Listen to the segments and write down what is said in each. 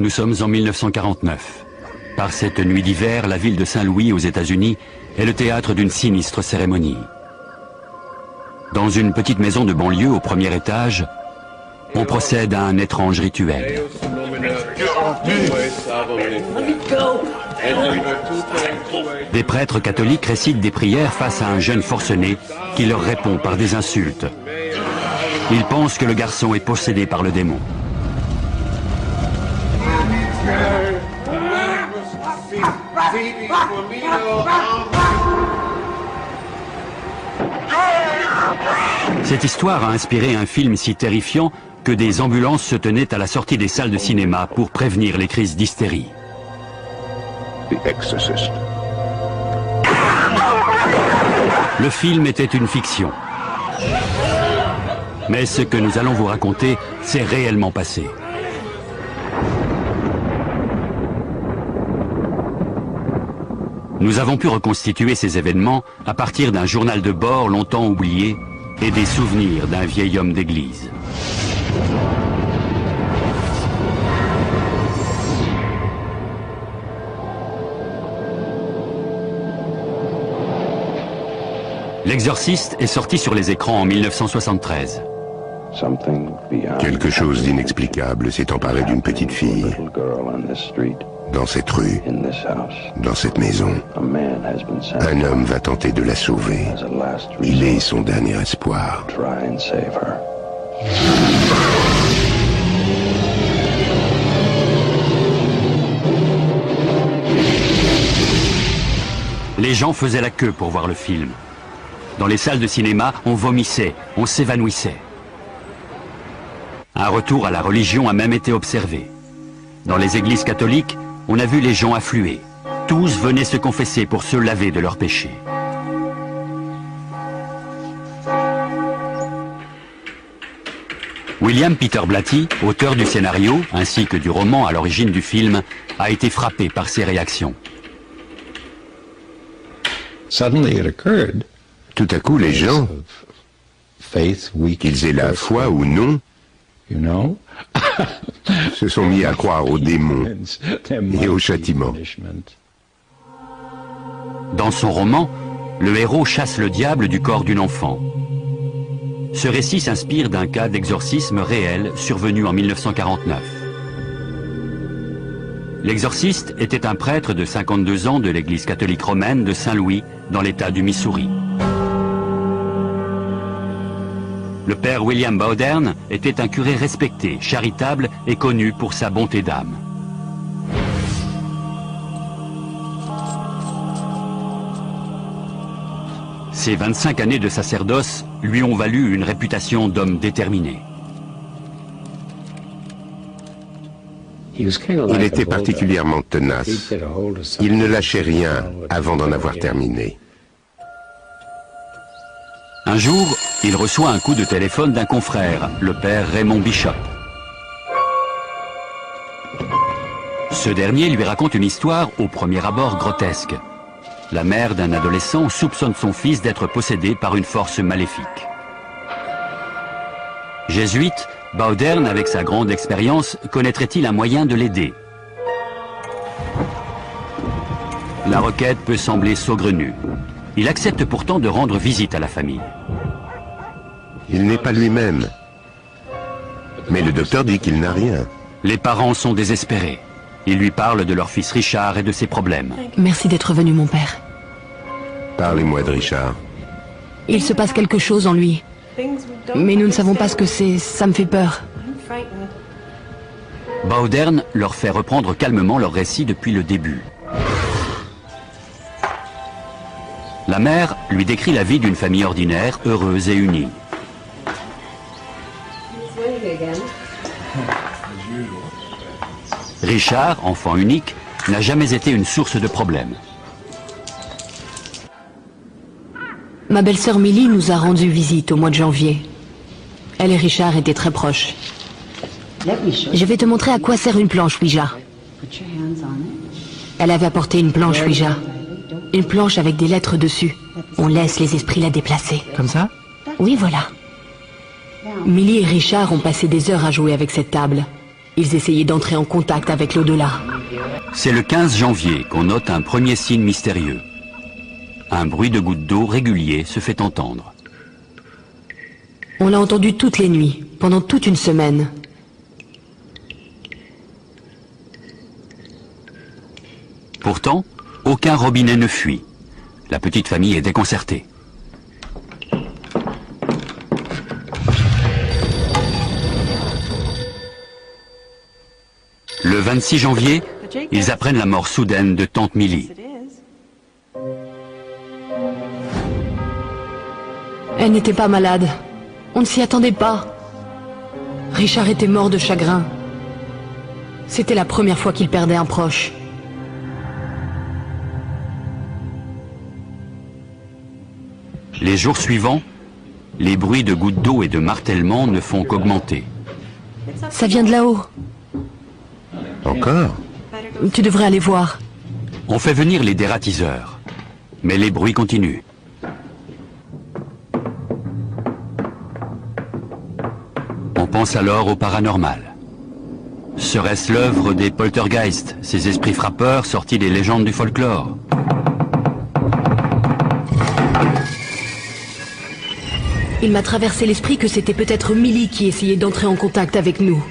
Nous sommes en 1949. Par cette nuit d'hiver, la ville de Saint-Louis aux États-Unis est le théâtre d'une sinistre cérémonie. Dans une petite maison de banlieue au premier étage, on procède à un étrange rituel. Des prêtres catholiques récitent des prières face à un jeune forcené qui leur répond par des insultes. Ils pensent que le garçon est possédé par le démon. Cette histoire a inspiré un film si terrifiant que des ambulances se tenaient à la sortie des salles de cinéma pour prévenir les crises d'hystérie. The Exorcist. Le film était une fiction. Mais ce que nous allons vous raconter s'est réellement passé. Nous avons pu reconstituer ces événements à partir d'un journal de bord longtemps oublié et des souvenirs d'un vieil homme d'église. L'Exorciste est sorti sur les écrans en 1973. Quelque chose d'inexplicable s'est emparé d'une petite fille. Dans cette rue, dans cette maison, un homme va tenter de la sauver. Il est son dernier espoir. Les gens faisaient la queue pour voir le film. Dans les salles de cinéma, on vomissait, on s'évanouissait. Un retour à la religion a même été observé. Dans les églises catholiques, on a vu les gens affluer. Tous venaient se confesser pour se laver de leurs péchés. William Peter Blatty, auteur du scénario ainsi que du roman à l'origine du film, a été frappé par ces réactions. Tout à coup, les gens, qu'ils aient la foi ou non, se sont mis à croire aux démons et au châtiment. Dans son roman, le héros chasse le diable du corps d'une enfant. Ce récit s'inspire d'un cas d'exorcisme réel survenu en 1949. L'exorciste était un prêtre de 52 ans de l'église catholique romaine de Saint-Louis, dans l'état du Missouri. Le père William Bowdern était un curé respecté, charitable et connu pour sa bonté d'âme. Ses 25 années de sacerdoce lui ont valu une réputation d'homme déterminé. Il était particulièrement tenace. Il ne lâchait rien avant d'en avoir terminé. Un jour, il reçoit un coup de téléphone d'un confrère, le père Raymond Bishop. Ce dernier lui raconte une histoire au premier abord grotesque. La mère d'un adolescent soupçonne son fils d'être possédé par une force maléfique. Jésuite, Bowdern, avec sa grande expérience, connaîtrait-il un moyen de l'aider? La requête peut sembler saugrenue. Il accepte pourtant de rendre visite à la famille. Il n'est pas lui-même. Mais le docteur dit qu'il n'a rien. Les parents sont désespérés. Ils lui parlent de leur fils Richard et de ses problèmes. Merci d'être venu, mon père. Parlez-moi de Richard. Il se passe quelque chose en lui. Mais nous ne savons pas ce que c'est. Ça me fait peur. Bowdern leur fait reprendre calmement leur récit depuis le début. La mère lui décrit la vie d'une famille ordinaire, heureuse et unie. Richard, enfant unique, n'a jamais été une source de problèmes. Ma belle-sœur Millie nous a rendu visite au mois de janvier. Elle et Richard étaient très proches. Je vais te montrer à quoi sert une planche Ouija. Elle avait apporté une planche Ouija. Une planche avec des lettres dessus. On laisse les esprits la déplacer. Comme ça? Oui, voilà. Millie et Richard ont passé des heures à jouer avec cette table. Ils essayaient d'entrer en contact avec l'au-delà. C'est le 15 janvier qu'on note un premier signe mystérieux. Un bruit de gouttes d'eau régulier se fait entendre. On l'a entendu toutes les nuits, pendant toute une semaine. Pourtant, aucun robinet ne fuit. La petite famille est déconcertée. Le 26 janvier, ils apprennent la mort soudaine de tante Millie. Elle n'était pas malade. On ne s'y attendait pas. Richard était mort de chagrin. C'était la première fois qu'il perdait un proche. Les jours suivants, les bruits de gouttes d'eau et de martèlement ne font qu'augmenter. Ça vient de là-haut. Encore? Tu devrais aller voir. On fait venir les dératiseurs, mais les bruits continuent. On pense alors au paranormal. Serait-ce l'œuvre des poltergeists, ces esprits frappeurs sortis des légendes du folklore? Il m'a traversé l'esprit que c'était peut-être Millie qui essayait d'entrer en contact avec nous.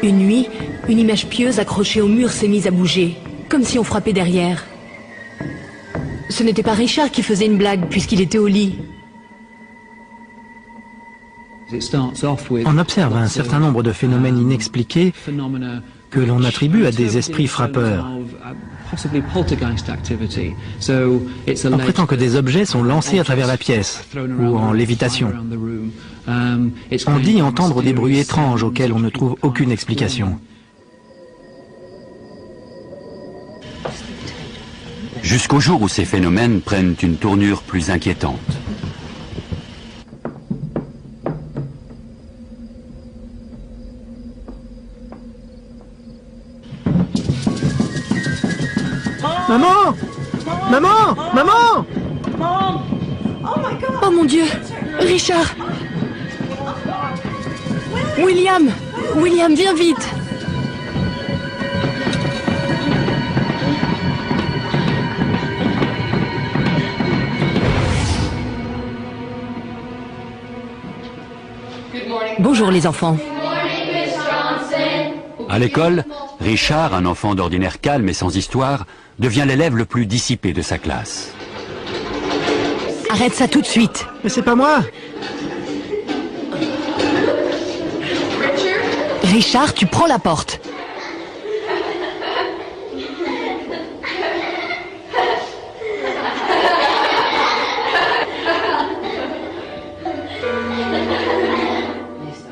Une nuit, une image pieuse accrochée au mur s'est mise à bouger, comme si on frappait derrière. Ce n'était pas Richard qui faisait une blague, puisqu'il était au lit. On observe un certain nombre de phénomènes inexpliqués que l'on attribue à des esprits frappeurs. On prétend que des objets sont lancés à travers la pièce, ou en lévitation. On dit entendre des bruits étranges auxquels on ne trouve aucune explication. Jusqu'au jour où ces phénomènes prennent une tournure plus inquiétante. Maman! Maman! Maman! Oh mon Dieu! Richard! William! William, viens vite! Bonjour les enfants. À l'école, Richard, un enfant d'ordinaire calme et sans histoire, devient l'élève le plus dissipé de sa classe. Arrête ça tout de suite. Mais c'est pas moi! Richard, tu prends la porte.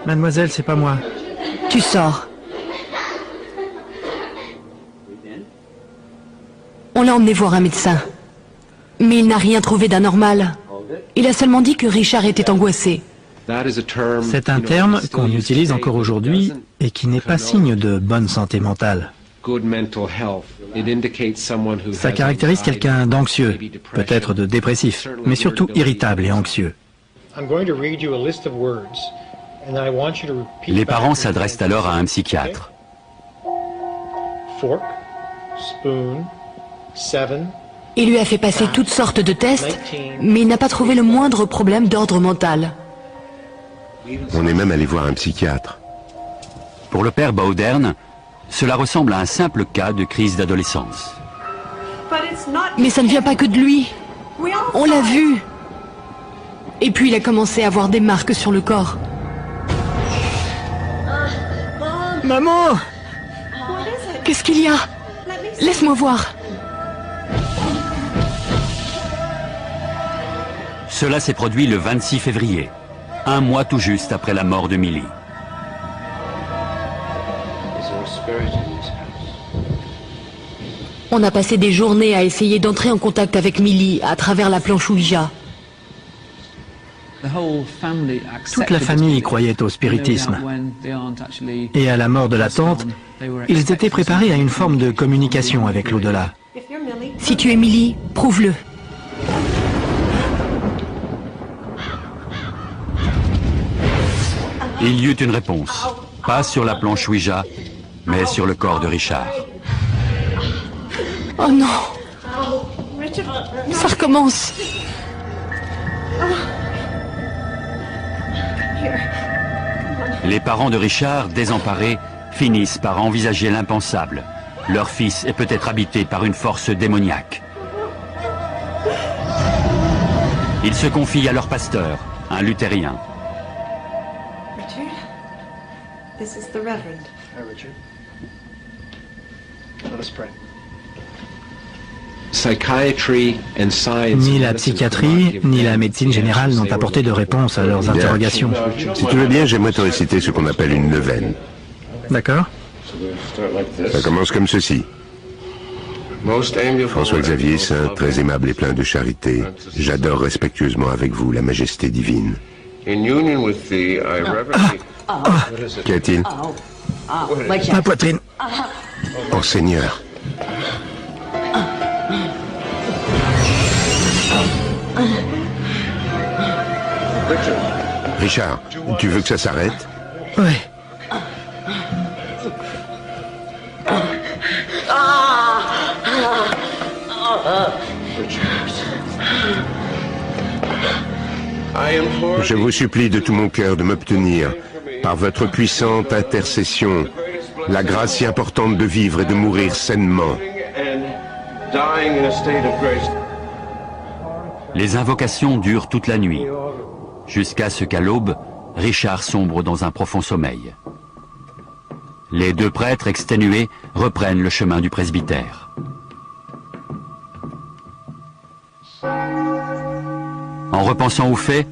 Mademoiselle, c'est pas moi. Tu sors. On l'a emmené voir un médecin. Mais il n'a rien trouvé d'anormal. Il a seulement dit que Richard était angoissé. C'est un terme qu'on utilise encore aujourd'hui et qui n'est pas signe de bonne santé mentale. Ça caractérise quelqu'un d'anxieux, peut-être de dépressif, mais surtout irritable et anxieux. Les parents s'adressent alors à un psychiatre. Il lui a fait passer toutes sortes de tests, mais il n'a pas trouvé le moindre problème d'ordre mental. On est même allé voir un psychiatre. Pour le père Bowdern, cela ressemble à un simple cas de crise d'adolescence. Mais ça ne vient pas que de lui. On l'a vu. Et puis il a commencé à avoir des marques sur le corps. Maman! Qu'est-ce qu'il y a? Laisse-moi voir. Cela s'est produit le 26 février, un mois tout juste après la mort de Millie. On a passé des journées à essayer d'entrer en contact avec Millie à travers la planche Ouija. Toute la famille croyait au spiritisme. Et à la mort de la tante, ils étaient préparés à une forme de communication avec l'au-delà. Si tu es Millie, prouve-le. Il y eut une réponse. Pas sur la planche Ouija, mais sur le corps de Richard. Oh non! Ça recommence! Les parents de Richard, désemparés, finissent par envisager l'impensable. Leur fils est peut-être habité par une force démoniaque. Ils se confient à leur pasteur, un luthérien. Richard, this is the Reverend. Hi, Richard. Let us pray. Ni la psychiatrie, ni la médecine générale n'ont apporté de réponse à leurs interrogations. Si tu veux bien, j'aimerais te réciter ce qu'on appelle une neuvaine. D'accord? Ça commence comme ceci. François-Xavier Saint, très aimable et plein de charité, j'adore respectueusement avec vous la majesté divine. Qu'y a-t-il? Ma poitrine. Oh Seigneur. Richard, tu veux que ça s'arrête? Ouais. Je vous supplie de tout mon cœur de m'obtenir, par votre puissante intercession, la grâce si importante de vivre et de mourir sainement. Les invocations durent toute la nuit, jusqu'à ce qu'à l'aube, Richard sombre dans un profond sommeil. Les deux prêtres exténués reprennent le chemin du presbytère. En repensant aux faits,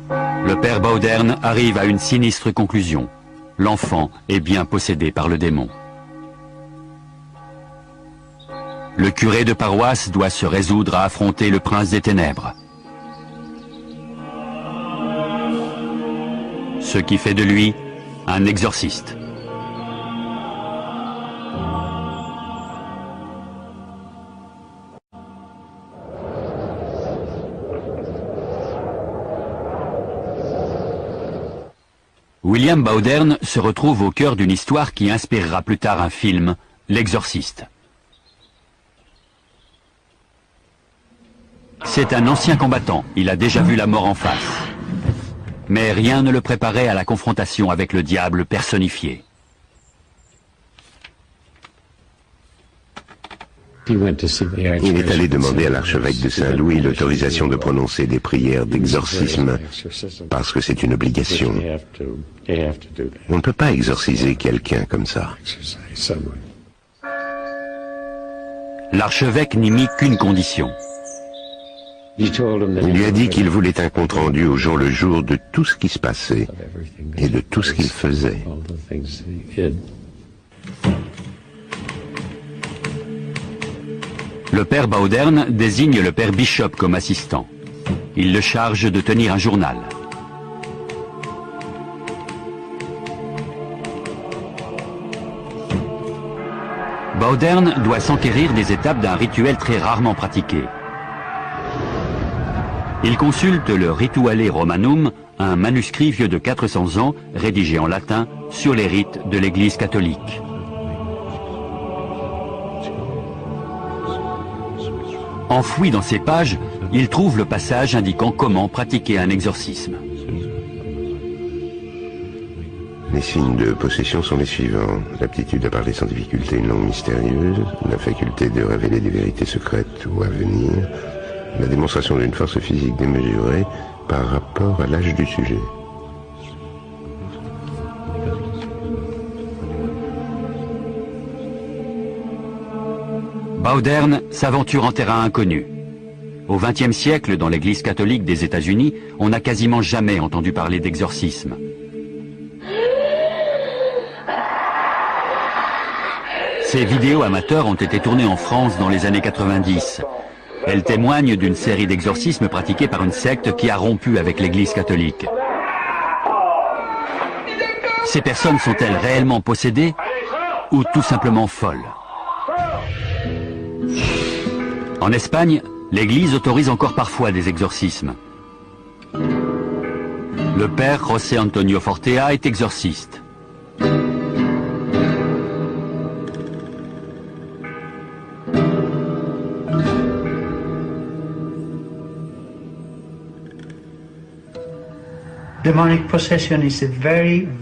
le père Bauderne arrive à une sinistre conclusion. L'enfant est bien possédé par le démon. Le curé de paroisse doit se résoudre à affronter le prince des ténèbres. Ce qui fait de lui un exorciste. William Bauderne se retrouve au cœur d'une histoire qui inspirera plus tard un film, L'Exorciste. C'est un ancien combattant, il a déjà vu la mort en face. Mais rien ne le préparait à la confrontation avec le diable personnifié. Il est allé demander à l'archevêque de Saint-Louis l'autorisation de prononcer des prières d'exorcisme, parce que c'est une obligation. On ne peut pas exorciser quelqu'un comme ça. L'archevêque n'y mit qu'une condition. Il lui a dit qu'il voulait un compte-rendu au jour le jour de tout ce qui se passait et de tout ce qu'il faisait. Le père Bauderne désigne le père Bishop comme assistant. Il le charge de tenir un journal. Bauderne doit s'enquérir des étapes d'un rituel très rarement pratiqué. Il consulte le Rituale Romanum, un manuscrit vieux de 400 ans, rédigé en latin, sur les rites de l'Église catholique. Enfoui dans ces pages, il trouve le passage indiquant comment pratiquer un exorcisme. Les signes de possession sont les suivants. L'aptitude à parler sans difficulté une langue mystérieuse, la faculté de révéler des vérités secrètes ou à venir, la démonstration d'une force physique démesurée par rapport à l'âge du sujet. Bauderne s'aventure en terrain inconnu. Au XXe siècle, dans l'Église catholique des États-Unis, on n'a quasiment jamais entendu parler d'exorcisme. Ces vidéos amateurs ont été tournées en France dans les années 90. Elles témoignent d'une série d'exorcismes pratiqués par une secte qui a rompu avec l'Église catholique. Ces personnes sont-elles réellement possédées ou tout simplement folles? En Espagne, l'Église autorise encore parfois des exorcismes. Le père José Antonio Fortea est exorciste.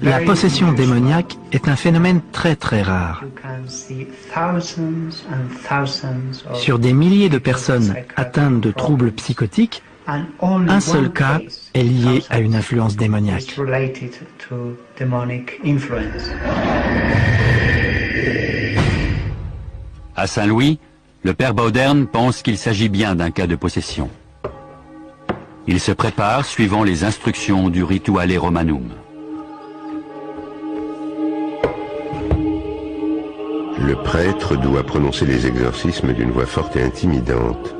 La possession démoniaque est un phénomène très très rare. Sur des milliers de personnes atteintes de troubles psychotiques, un seul cas est lié à une influence démoniaque. À Saint-Louis, le père Bauderne pense qu'il s'agit bien d'un cas de possession. Il se prépare suivant les instructions du Rituale Romanum. Le prêtre doit prononcer les exorcismes d'une voix forte et intimidante.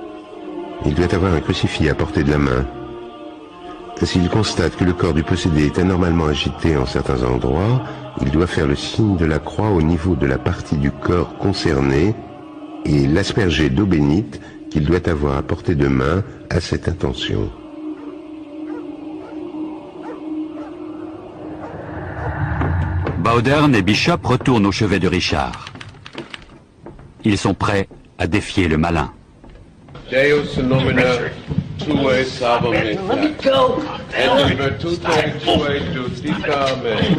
Il doit avoir un crucifix à portée de la main. S'il constate que le corps du possédé est anormalement agité en certains endroits, il doit faire le signe de la croix au niveau de la partie du corps concernée et l'asperger d'eau bénite qu'il doit avoir à portée de main à cette intention. Bauderne et Bishop retournent au chevet de Richard. Ils sont prêts à défier le malin. Deus nomina tuae salvamenta. Et virtute tuae justitia amen.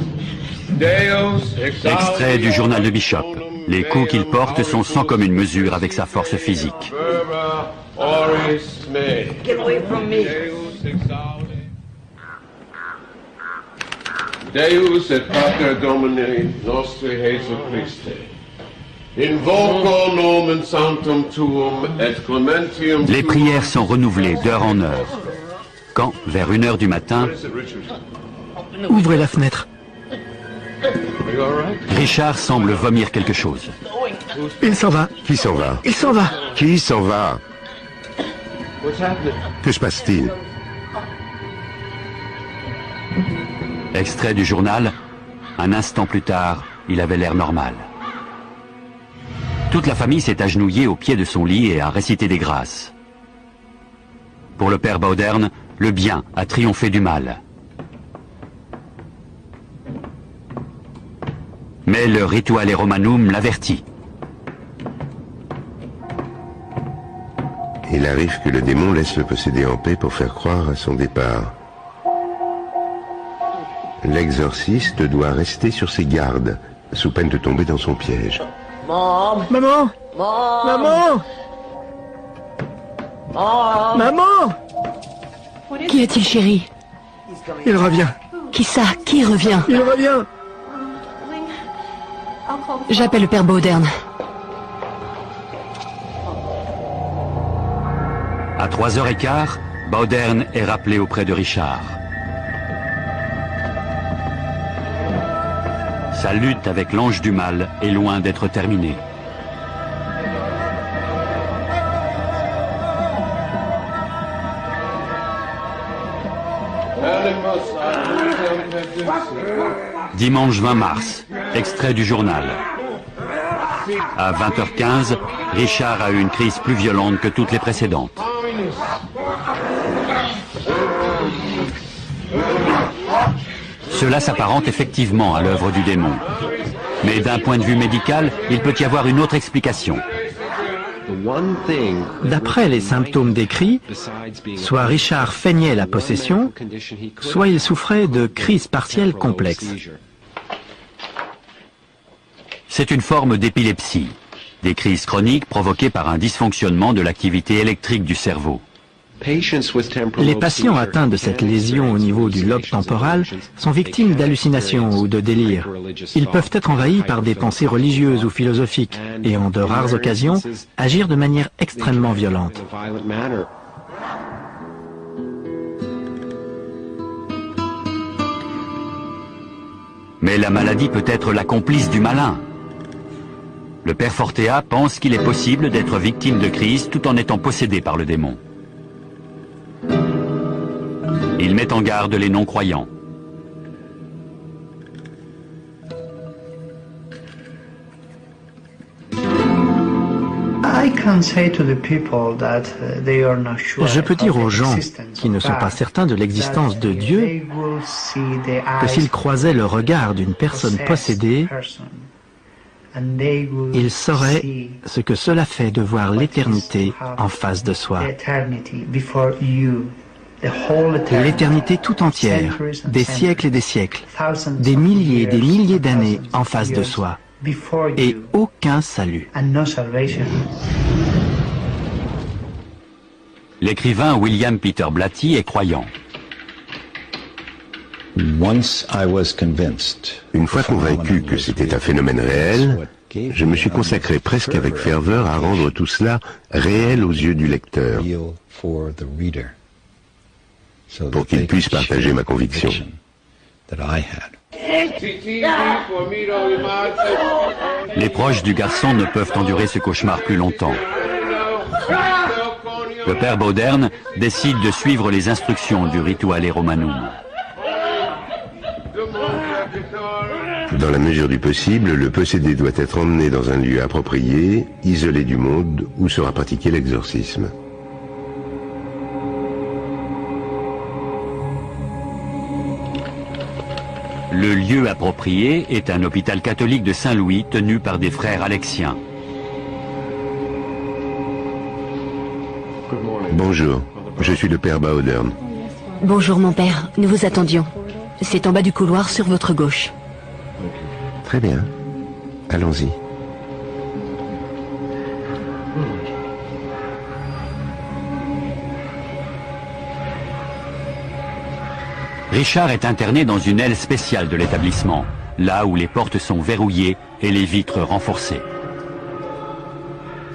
Deus Extrait du journal de Bishop. Les coups qu'il porte sont sans commune mesure avec sa force physique. Get away from me. Deus et Pater Domini nostri Jesu Christe. Invoco nomen sanctum tuum et clementium. Les prières sont renouvelées d'heure en heure. Quand, vers 1 heure du matin, Ouvrez la fenêtre. Richard semble vomir quelque chose. Il s'en va. Qui s'en va? Il s'en va. Qui s'en va? Que se passe-t-il? Extrait du journal. Un instant plus tard, il avait l'air normal. Toute la famille s'est agenouillée au pied de son lit et a récité des grâces. Pour le père Bauderne, le bien a triomphé du mal. Mais le Rituale Romanum l'avertit. Il arrive que le démon laisse le possédé en paix pour faire croire à son départ. L'exorciste doit rester sur ses gardes, sous peine de tomber dans son piège. Maman! Maman! Maman! Maman! Qu'y a-t-il, chérie? Il revient. Qui ça? Qui revient? Il revient. J'appelle le père Bauderne. À 3h15, Bauderne est rappelé auprès de Richard. Sa lutte avec l'ange du mal est loin d'être terminée. Dimanche 20 mars, extrait du journal. À 20h15, Richard a eu une crise plus violente que toutes les précédentes. Cela s'apparente effectivement à l'œuvre du démon. Mais d'un point de vue médical, il peut y avoir une autre explication. D'après les symptômes décrits, soit Richard feignait la possession, soit il souffrait de crises partielles complexes. C'est une forme d'épilepsie, des crises chroniques provoquées par un dysfonctionnement de l'activité électrique du cerveau. Les patients atteints de cette lésion au niveau du lobe temporal sont victimes d'hallucinations ou de délires. Ils peuvent être envahis par des pensées religieuses ou philosophiques et, en de rares occasions, agir de manière extrêmement violente. Mais la maladie peut être la complice du malin. Le père Fortea pense qu'il est possible d'être victime de crise tout en étant possédé par le démon. Il met en garde les non-croyants. Je peux dire aux gens qui ne sont pas certains de l'existence de Dieu que s'ils croisaient le regard d'une personne possédée, ils sauraient ce que cela fait de voir l'éternité en face de soi. L'éternité tout entière, des siècles et des siècles, des milliers et des milliers d'années en face de soi, et aucun salut. L'écrivain William Peter Blatty est croyant. Une fois convaincu que c'était un phénomène réel, je me suis consacré presque avec ferveur à rendre tout cela réel aux yeux du lecteur, pour qu'il puisse partager ma conviction. Les proches du garçon ne peuvent endurer ce cauchemar plus longtemps. Le père Bauderne décide de suivre les instructions du Rituale Romanum. Dans la mesure du possible, le possédé doit être emmené dans un lieu approprié, isolé du monde, où sera pratiqué l'exorcisme. Le lieu approprié est un hôpital catholique de Saint-Louis tenu par des frères alexiens. Bonjour, je suis le père Bauderne. Bonjour mon père, nous vous attendions. C'est en bas du couloir sur votre gauche. Très bien, allons-y. Richard est interné dans une aile spéciale de l'établissement, là où les portes sont verrouillées et les vitres renforcées.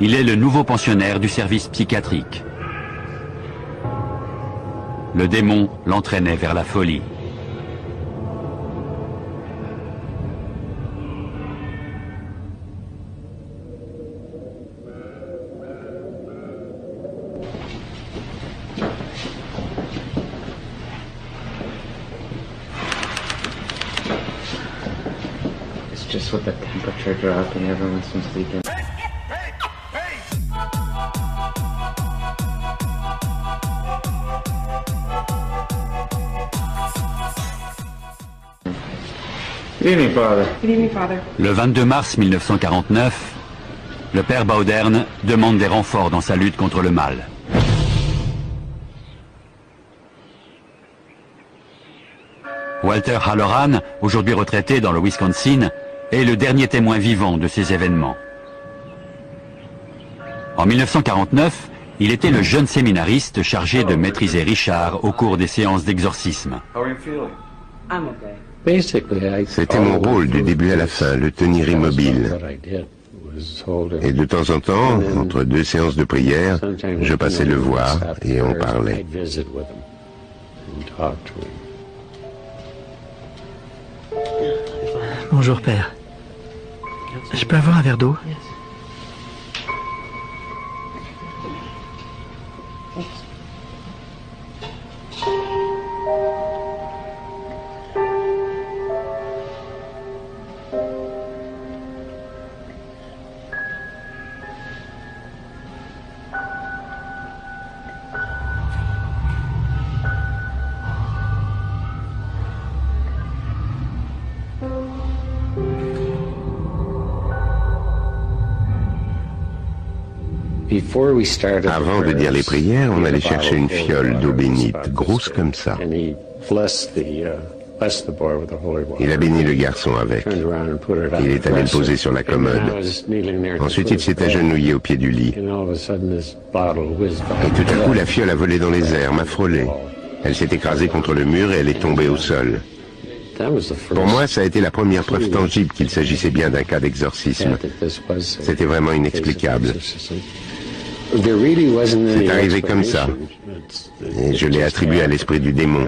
Il est le nouveau pensionnaire du service psychiatrique. Le démon l'entraînait vers la folie. It's just with the temperature drop and everyone seems to be getting... Le 22 mars 1949, le père Bauderne demande des renforts dans sa lutte contre le mal. Walter Halloran, aujourd'hui retraité dans le Wisconsin, est le dernier témoin vivant de ces événements. En 1949, il était le jeune séminariste chargé de maîtriser Richard au cours des séances d'exorcisme. C'était mon rôle du début à la fin, le tenir immobile. Et de temps en temps, entre deux séances de prière, je passais le voir et on parlait. Bonjour père. Je peux avoir un verre d'eau? Avant de dire les prières, on allait chercher une fiole d'eau bénite, grosse comme ça. Il a béni le garçon avec. Il est allé le poser sur la commode. Ensuite, il s'est agenouillé au pied du lit. Et tout à coup, la fiole a volé dans les airs, m'a frôlé. Elle s'est écrasée contre le mur et elle est tombée au sol. Pour moi, ça a été la première preuve tangible qu'il s'agissait bien d'un cas d'exorcisme. C'était vraiment inexplicable. C'est arrivé comme ça. Et je l'ai attribué à l'esprit du démon.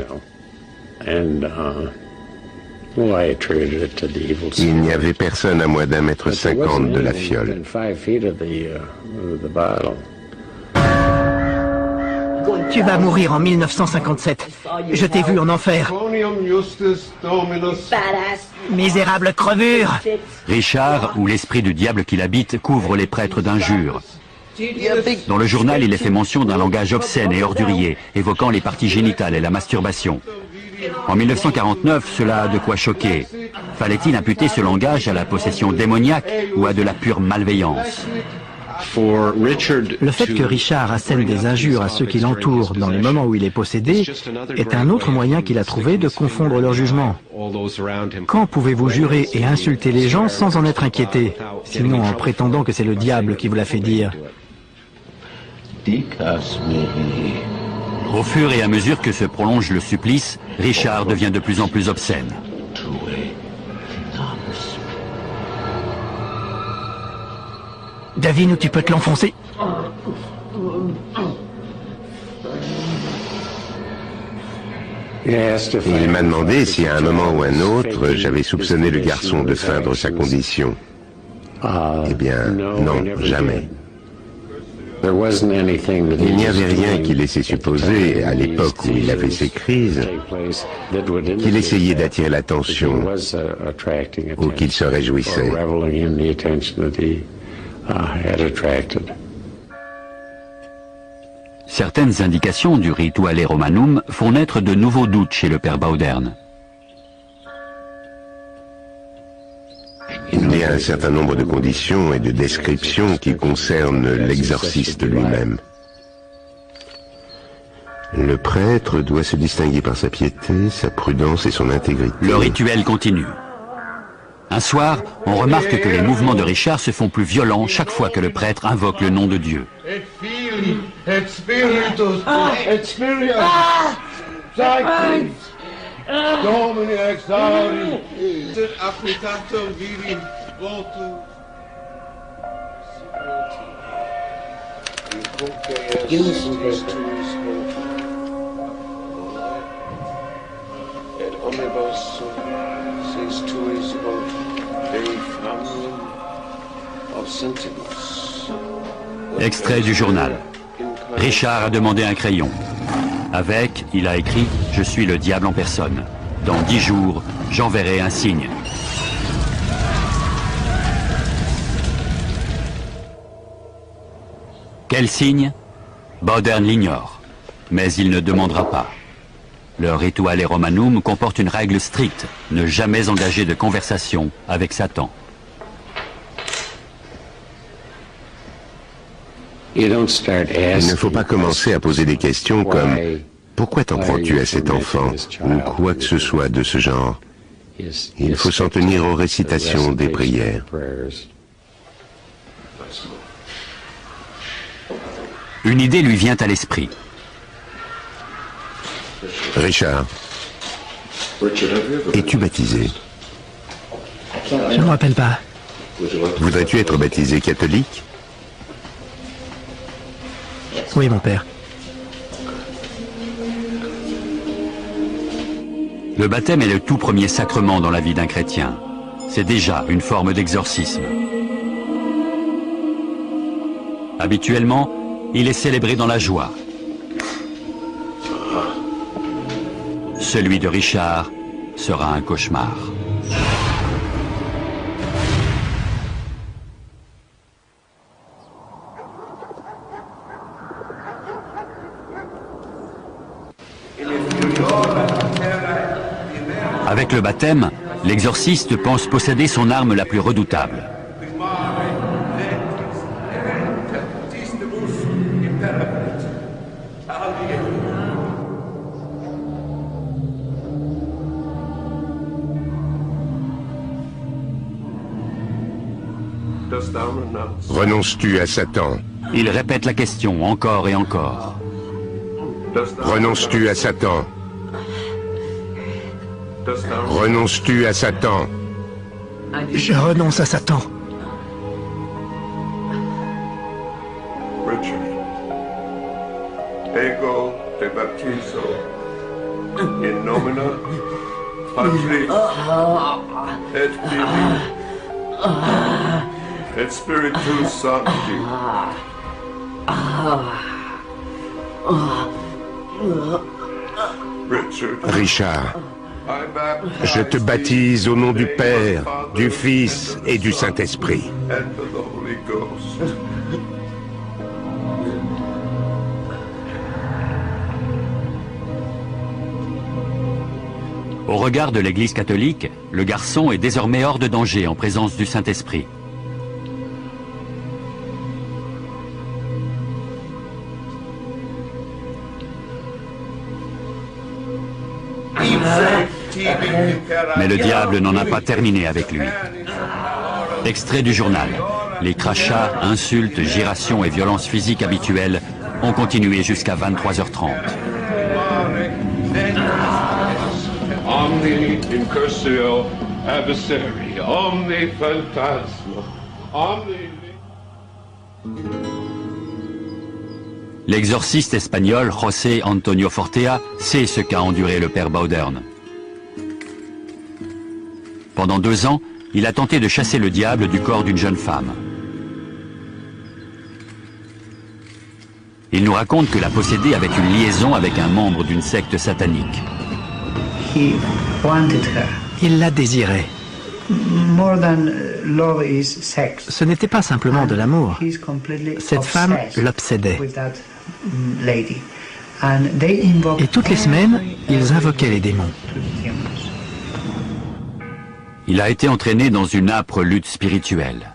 Il n'y avait personne à moins d'1,50 m de la fiole. Tu vas mourir en 1957. Je t'ai vu en enfer. Misérable crevure. Richard, ou l'esprit du diable qui l'habite, couvre les prêtres d'injures. Dans le journal, il est fait mention d'un langage obscène et ordurier, évoquant les parties génitales et la masturbation. En 1949, cela a de quoi choquer. Fallait-il imputer ce langage à la possession démoniaque ou à de la pure malveillance? Le fait que Richard assène des injures à ceux qui l'entourent dans les moments où il est possédé est un autre moyen qu'il a trouvé de confondre leur jugement. Quand pouvez-vous jurer et insulter les gens sans en être inquiété, sinon en prétendant que c'est le diable qui vous l'a fait dire? Au fur et à mesure que se prolonge le supplice, Richard devient de plus en plus obscène. David, où tu peux te l'enfoncer? Il m'a demandé si à un moment ou un autre, j'avais soupçonné le garçon de feindre sa condition. Eh bien, non, jamais. Il n'y avait rien qui laissait supposer, à l'époque où il avait ses crises, qu'il essayait d'attirer l'attention ou qu'il se réjouissait. Certaines indications du Rituale Romanum font naître de nouveaux doutes chez le père Bauderne. Il y a un certain nombre de conditions et de descriptions qui concernent l'exorciste lui-même. Le prêtre doit se distinguer par sa piété, sa prudence et son intégrité. Le rituel continue. Un soir, on remarque que les mouvements de Richard se font plus violents chaque fois que le prêtre invoque le nom de Dieu. Extrait du journal. Richard a demandé un crayon. Avec, il a écrit « Je suis le diable en personne. Dans 10 jours, j'enverrai un signe. » Quel signe? Bauderne l'ignore, mais il ne demandera pas. Le Rituale Romanum comporte une règle stricte, ne jamais engager de conversation avec Satan. Il ne faut pas commencer à poser des questions comme « Pourquoi t'en prends-tu à cet enfant ?» ou quoi que ce soit de ce genre. Il faut s'en tenir aux récitations des prières. Une idée lui vient à l'esprit. Richard, es-tu baptisé? Je ne me rappelle pas. Voudrais-tu être baptisé catholique? Oui, mon père. Le baptême est le tout premier sacrement dans la vie d'un chrétien. C'est déjà une forme d'exorcisme. Habituellement, il est célébré dans la joie. Celui de Richard sera un cauchemar. Avec le baptême, l'exorciste pense posséder son arme la plus redoutable. Renonces-tu à Satan? Il répète la question encore et encore. Renonces-tu à Satan? Renonces-tu à Satan? Je renonce à Satan. Richard, ego te baptizo in nomine Patris et Filii et Spiritus Sancti. Richard, je te baptise au nom du Père, du Fils et du Saint-Esprit. Au regard de l'Église catholique, le garçon est désormais hors de danger en présence du Saint-Esprit. Mais le diable n'en a pas terminé avec lui. Extrait du journal. Les crachats, insultes, girations et violences physiques habituelles ont continué jusqu'à 23h30. Omni incursio adversari, omni phantasma, omni... L'exorciste espagnol José Antonio Fortea sait ce qu'a enduré le père Bowdern. Pendant 2 ans, il a tenté de chasser le diable du corps d'une jeune femme. Il nous raconte que la possédée avait une liaison avec un membre d'une secte satanique. Il la désirait. Ce n'était pas simplement de l'amour. Cette femme l'obsédait. Et toutes les semaines, ils invoquaient les démons. Il a été entraîné dans une âpre lutte spirituelle.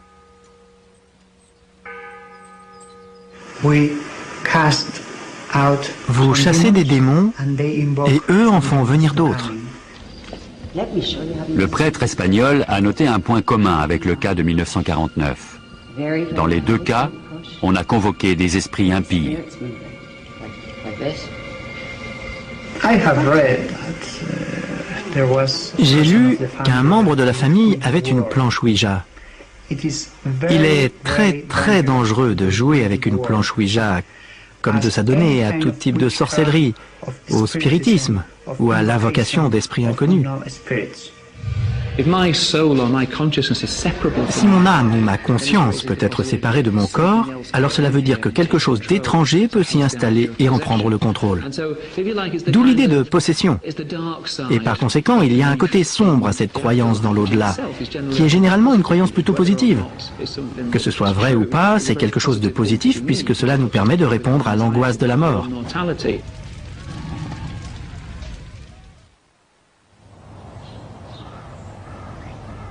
Vous chassez des démons et eux en font venir d'autres. Le prêtre espagnol a noté un point commun avec le cas de 1949. Dans les 2 cas, on a convoqué des esprits impies. J'ai lu qu'un membre de la famille avait une planche Ouija. Il est très dangereux de jouer avec une planche Ouija, comme de s'adonner à tout type de sorcellerie, au spiritisme ou à l'invocation d'esprits inconnus. Si mon âme ou ma conscience peut être séparée de mon corps, alors cela veut dire que quelque chose d'étranger peut s'y installer et en prendre le contrôle. D'où l'idée de possession. Et par conséquent, il y a un côté sombre à cette croyance dans l'au-delà, qui est généralement une croyance plutôt positive. Que ce soit vrai ou pas, c'est quelque chose de positif puisque cela nous permet de répondre à l'angoisse de la mort.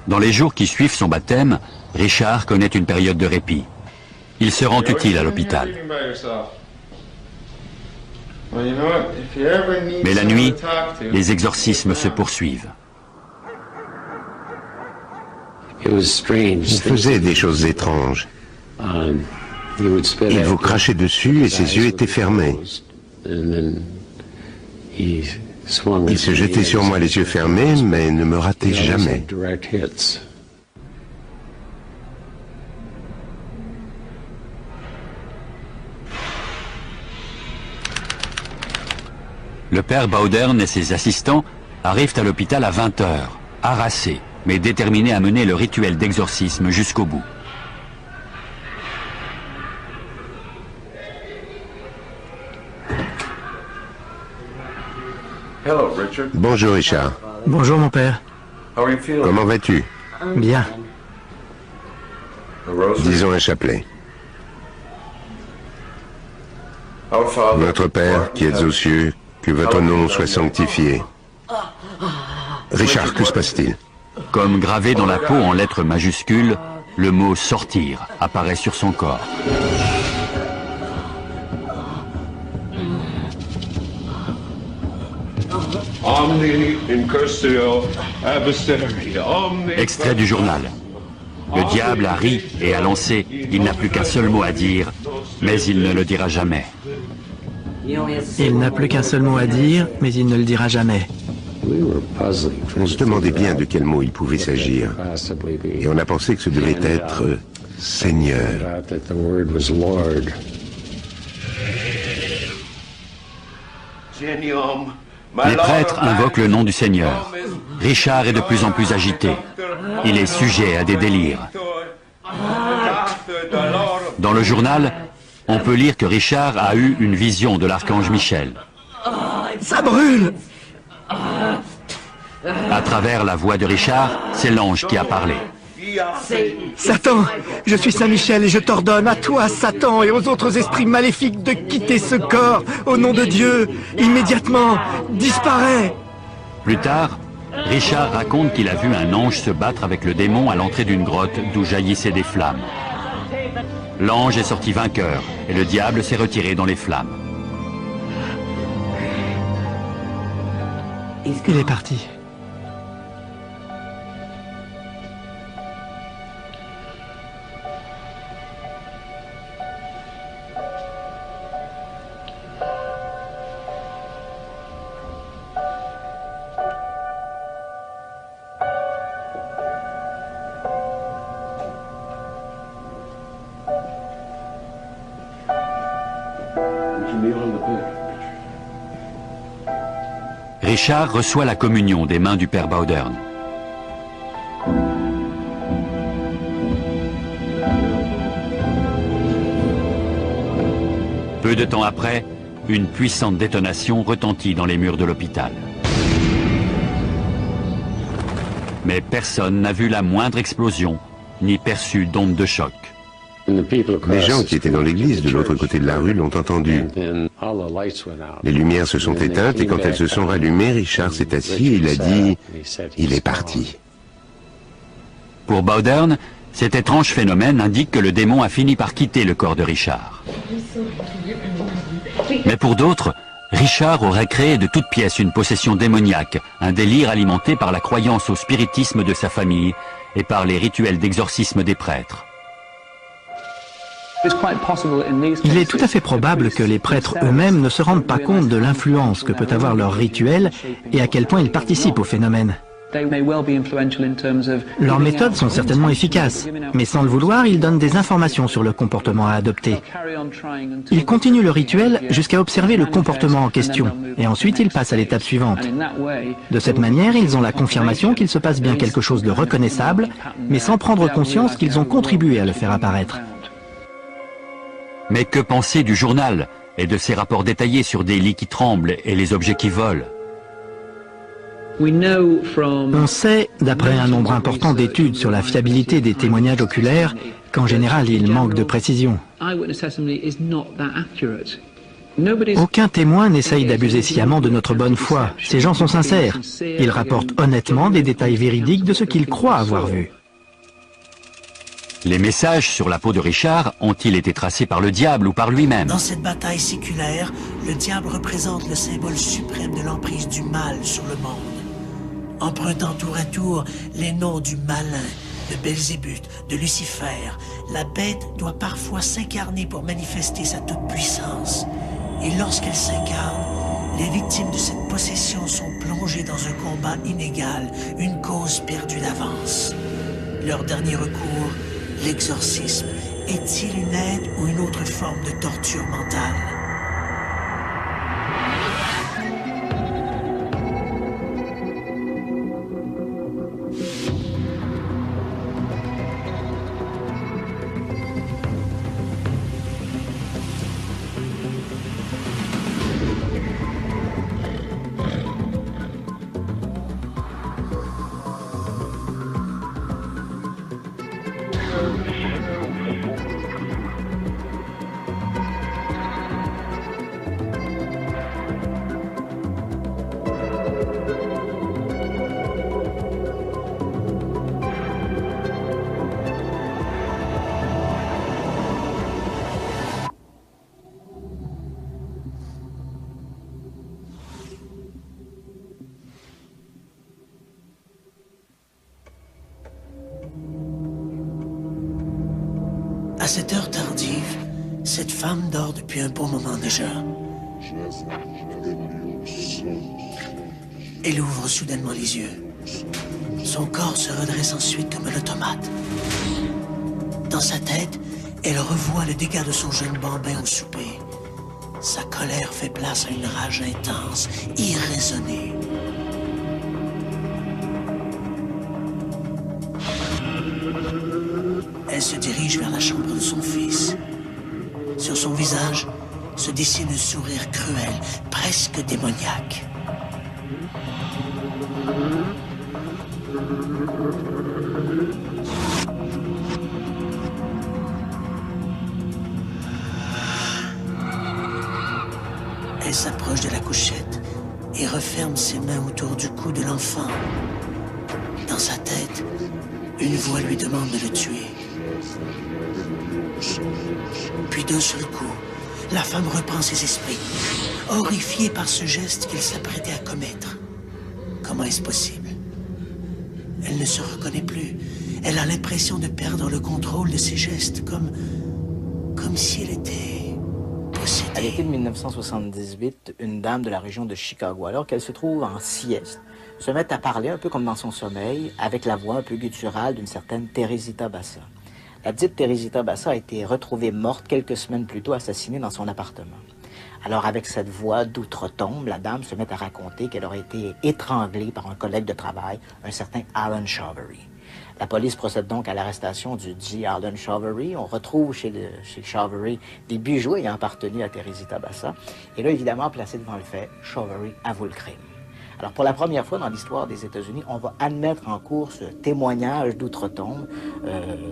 Dans les jours qui suivent son baptême, Richard connaît une période de répit. Il se rend utile à l'hôpital. Mais la nuit, les exorcismes se poursuivent. Il faisait des choses étranges. Il vous crachait dessus et ses yeux étaient fermés. Il se jetait sur moi les yeux fermés, mais ne me ratait jamais. Le père Bowdern et ses assistants arrivent à l'hôpital à 20h, harassés, mais déterminés à mener le rituel d'exorcisme jusqu'au bout. Bonjour Richard. Bonjour mon père. Comment vas-tu? Bien. Disons un chapelet. Notre Père, qui êtes aux cieux, que votre nom soit sanctifié. Richard, que se passe-t-il? Comme gravé dans la peau en lettres majuscules, le mot « sortir » apparaît sur son corps. Extrait du journal. Le diable a ri et a lancé « Il n'a plus qu'un seul mot à dire, mais il ne le dira jamais ». Il n'a plus qu'un seul mot à dire, mais il ne le dira jamais. On se demandait bien de quel mot il pouvait s'agir. Et on a pensé que ce devait être Seigneur. Les prêtres invoquent le nom du Seigneur. Richard est de plus en plus agité. Il est sujet à des délires. Dans le journal, on peut lire que Richard a eu une vision de l'archange Michel. Ça brûle! À travers la voix de Richard, c'est l'ange qui a parlé. Satan, je suis Saint Michel et je t'ordonne à toi, Satan, et aux autres esprits maléfiques de quitter ce corps, au nom de Dieu, immédiatement, disparais. Plus tard, Richard raconte qu'il a vu un ange se battre avec le démon à l'entrée d'une grotte d'où jaillissaient des flammes. L'ange est sorti vainqueur et le diable s'est retiré dans les flammes. Il est parti. Richard reçoit la communion des mains du père Bowdern. Peu de temps après, une puissante détonation retentit dans les murs de l'hôpital. Mais personne n'a vu la moindre explosion, ni perçu d'onde de choc. Les gens qui étaient dans l'église de l'autre côté de la rue l'ont entendu. Les lumières se sont éteintes et quand elles se sont rallumées, Richard s'est assis et il a dit « Il est parti ». Pour Bowdern, cet étrange phénomène indique que le démon a fini par quitter le corps de Richard. Mais pour d'autres, Richard aurait créé de toutes pièces une possession démoniaque, un délire alimenté par la croyance au spiritisme de sa famille et par les rituels d'exorcisme des prêtres. Il est tout à fait probable que les prêtres eux-mêmes ne se rendent pas compte de l'influence que peut avoir leur rituel et à quel point ils participent au phénomène. Leurs méthodes sont certainement efficaces, mais sans le vouloir, ils donnent des informations sur le comportement à adopter. Ils continuent le rituel jusqu'à observer le comportement en question, et ensuite ils passent à l'étape suivante. De cette manière, ils ont la confirmation qu'il se passe bien quelque chose de reconnaissable, mais sans prendre conscience qu'ils ont contribué à le faire apparaître. Mais que penser du journal et de ses rapports détaillés sur des lits qui tremblent et les objets qui volent? On sait, d'après un nombre important d'études sur la fiabilité des témoignages oculaires, qu'en général, ils manquent de précision. Aucun témoin n'essaye d'abuser sciemment de notre bonne foi. Ces gens sont sincères. Ils rapportent honnêtement des détails véridiques de ce qu'ils croient avoir vu. Les messages sur la peau de Richard ont-ils été tracés par le diable ou par lui-même? Dans cette bataille séculaire, le diable représente le symbole suprême de l'emprise du mal sur le monde. Empruntant tour à tour les noms du malin, de Belzébuth, de Lucifer, la bête doit parfois s'incarner pour manifester sa toute-puissance. Et lorsqu'elle s'incarne, les victimes de cette possession sont plongées dans un combat inégal, une cause perdue d'avance. Leur dernier recours, l'exorcisme, est-il une aide ou une autre forme de torture mentale? À cette heure tardive, cette femme dort depuis un bon moment déjà. Elle ouvre soudainement les yeux. Son corps se redresse ensuite comme un automate. Dans sa tête, elle revoit le dégât de son jeune bambin au souper. Sa colère fait place à une rage intense, irraisonnée. Elle se dirige vers la chambre de son fils. Sur son visage se dessine un sourire cruel, presque démoniaque. Elle s'approche de la couchette et referme ses mains autour du cou de l'enfant. Dans sa tête, une voix lui demande de le tuer. Puis d'un seul coup, la femme reprend ses esprits, horrifiée par ce geste qu'il s'apprêtait à commettre. Comment est-ce possible? Elle ne se reconnaît plus. Elle a l'impression de perdre le contrôle de ses gestes, comme si elle était possédée. À l'été de 1978, une dame de la région de Chicago, alors qu'elle se trouve en sieste, se met à parler un peu comme dans son sommeil, avec la voix un peu gutturale d'une certaine Teresita Bassa. La petite Teresita Bassa a été retrouvée morte quelques semaines plus tôt, assassinée dans son appartement. Alors, avec cette voix d'outre-tombe, la dame se met à raconter qu'elle aurait été étranglée par un collègue de travail, un certain Alan Chaudhary. La police procède donc à l'arrestation du dit Alan Chaudhary. On retrouve chez Chaudhary des bijoux ayant appartenu à Teresita Bassa. Et là, évidemment, placé devant le fait, Chaudhary avoue le crime. Alors, pour la première fois dans l'histoire des États-Unis, on va admettre en cours ce témoignage d'outre-tombe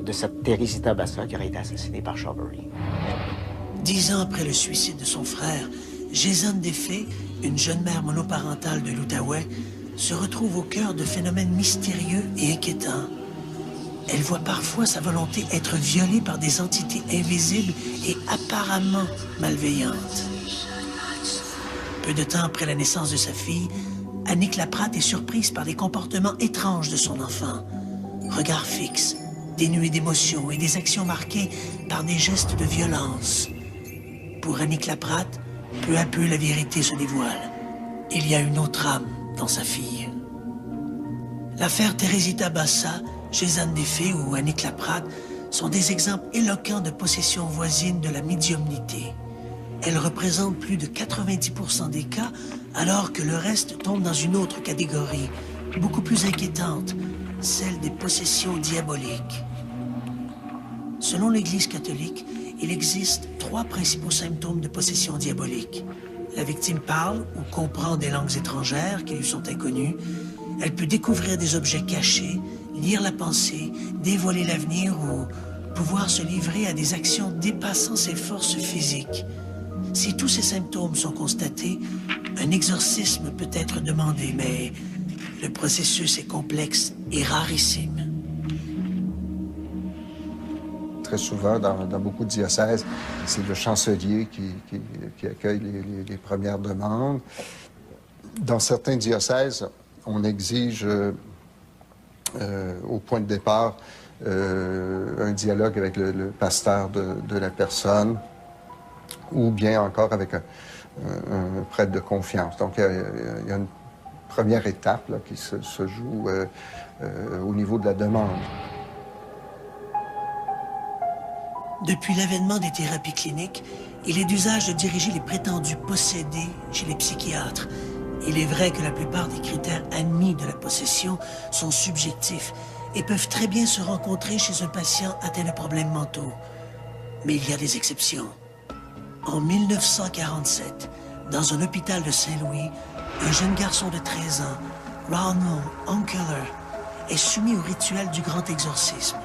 de cette Teresita Bassa qui aurait été assassinée par Chaudhary. 10 ans après le suicide de son frère, Jason Defay, une jeune mère monoparentale de l'Outaouais, se retrouve au cœur de phénomènes mystérieux et inquiétants. Elle voit parfois sa volonté être violée par des entités invisibles et apparemment malveillantes. Peu de temps après la naissance de sa fille, Annick Laprade est surprise par les comportements étranges de son enfant. Regard fixe, dénué d'émotion et des actions marquées par des gestes de violence. Pour Annick Laprade, peu à peu la vérité se dévoile. Il y a une autre âme dans sa fille. L'affaire Teresita Bassa, Jason Defay ou Annick Laprade sont des exemples éloquents de possession voisine de la médiumnité. Elles représentent plus de 90% des cas, alors que le reste tombe dans une autre catégorie, beaucoup plus inquiétante, celle des possessions diaboliques. Selon l'Église catholique, il existe 3 principaux symptômes de possession diabolique. La victime parle ou comprend des langues étrangères qui lui sont inconnues. Elle peut découvrir des objets cachés, lire la pensée, dévoiler l'avenir ou pouvoir se livrer à des actions dépassant ses forces physiques. Si tous ces symptômes sont constatés, un exorcisme peut être demandé, mais le processus est complexe et rarissime. Très souvent, dans beaucoup de diocèses, c'est le chancelier qui accueille les premières demandes. Dans certains diocèses, on exige au point de départ un dialogue avec le pasteur de la personne ou bien encore avec un prêtre de confiance. Donc, il y a une première étape là, qui se joue au niveau de la demande. Depuis l'avènement des thérapies cliniques, il est d'usage de diriger les prétendus possédés chez les psychiatres. Il est vrai que la plupart des critères admis de la possession sont subjectifs et peuvent très bien se rencontrer chez un patient atteint de problèmes mentaux. Mais il y a des exceptions. En 1947, dans un hôpital de Saint-Louis, un jeune garçon de 13 ans, Ronald Unkeler, est soumis au rituel du grand exorcisme.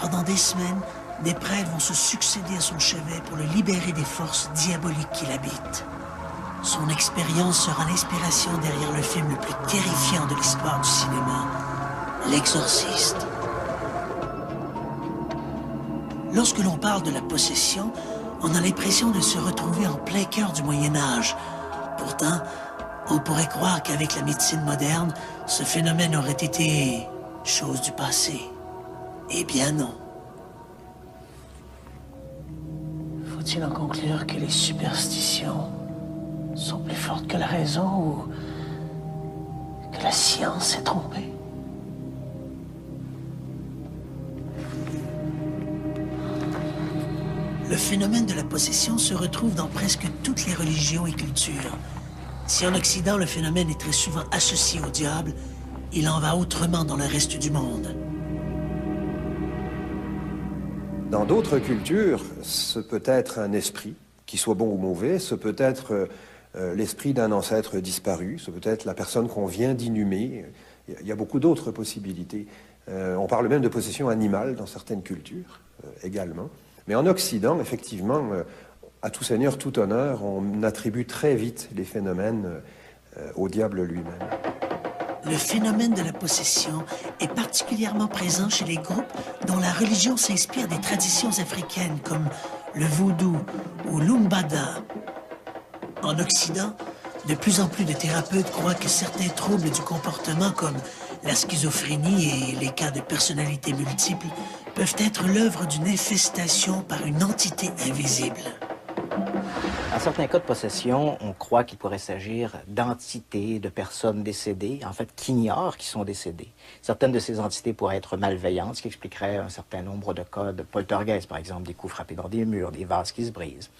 Pendant des semaines, des prêtres vont se succéder à son chevet pour le libérer des forces diaboliques qui l'habitent. Son expérience sera l'inspiration derrière le film le plus terrifiant de l'histoire du cinéma, L'Exorciste. Lorsque l'on parle de la possession, on a l'impression de se retrouver en plein cœur du Moyen-Âge. Pourtant, on pourrait croire qu'avec la médecine moderne, ce phénomène aurait été chose du passé. Eh bien non. Faut-il en conclure que les superstitions sont plus fortes que la raison ou que la science s'est trompée? Le phénomène de la possession se retrouve dans presque toutes les religions et cultures. Si en Occident le phénomène est très souvent associé au diable, il en va autrement dans le reste du monde. Dans d'autres cultures, ce peut être un esprit, qui soit bon ou mauvais, ce peut être l'esprit d'un ancêtre disparu, ce peut être la personne qu'on vient d'inhumer. Il y a beaucoup d'autres possibilités. On parle même de possession animale dans certaines cultures également. Mais en Occident, effectivement, à tout seigneur, tout honneur, on attribue très vite les phénomènes au diable lui-même. Le phénomène de la possession est particulièrement présent chez les groupes dont la religion s'inspire des traditions africaines comme le vaudou ou l'umbada. En Occident, de plus en plus de thérapeutes croient que certains troubles du comportement comme la schizophrénie et les cas de personnalité multiple peuvent être l'œuvre d'une infestation par une entité invisible. Dans certains cas de possession, on croit qu'il pourrait s'agir d'entités, de personnes décédées, en fait, qui ignorent qu'ils sont décédés. Certaines de ces entités pourraient être malveillantes, ce qui expliquerait un certain nombre de cas de poltergeist, par exemple, des coups frappés dans des murs, des vases qui se brisent.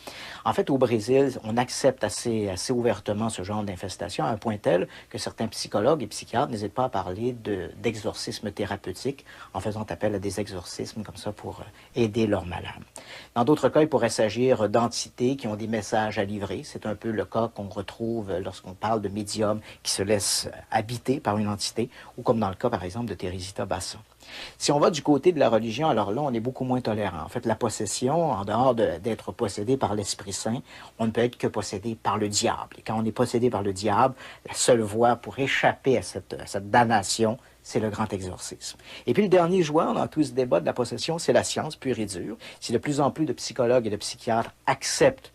En fait, au Brésil, on accepte assez ouvertement ce genre d'infestation à un point tel que certains psychologues et psychiatres n'hésitent pas à parler d'exorcisme thérapeutique en faisant appel à des exorcismes comme ça pour aider leurs malades. Dans d'autres cas, il pourrait s'agir d'entités qui ont des messages à livrer. C'est un peu le cas qu'on retrouve lorsqu'on parle de médiums qui se laissent habiter par une entité, ou comme dans le cas, par exemple, de Teresita Bassa. Si on va du côté de la religion, alors là, on est beaucoup moins tolérant. En fait, la possession, en dehors d'être possédé par l'Esprit Saint, on ne peut être que possédé par le diable. Et quand on est possédé par le diable, la seule voie pour échapper à cette damnation, c'est le grand exorcisme. Et puis le dernier joueur dans tout ce débat de la possession, c'est la science pure et dure. Si de plus en plus de psychologues et de psychiatres acceptent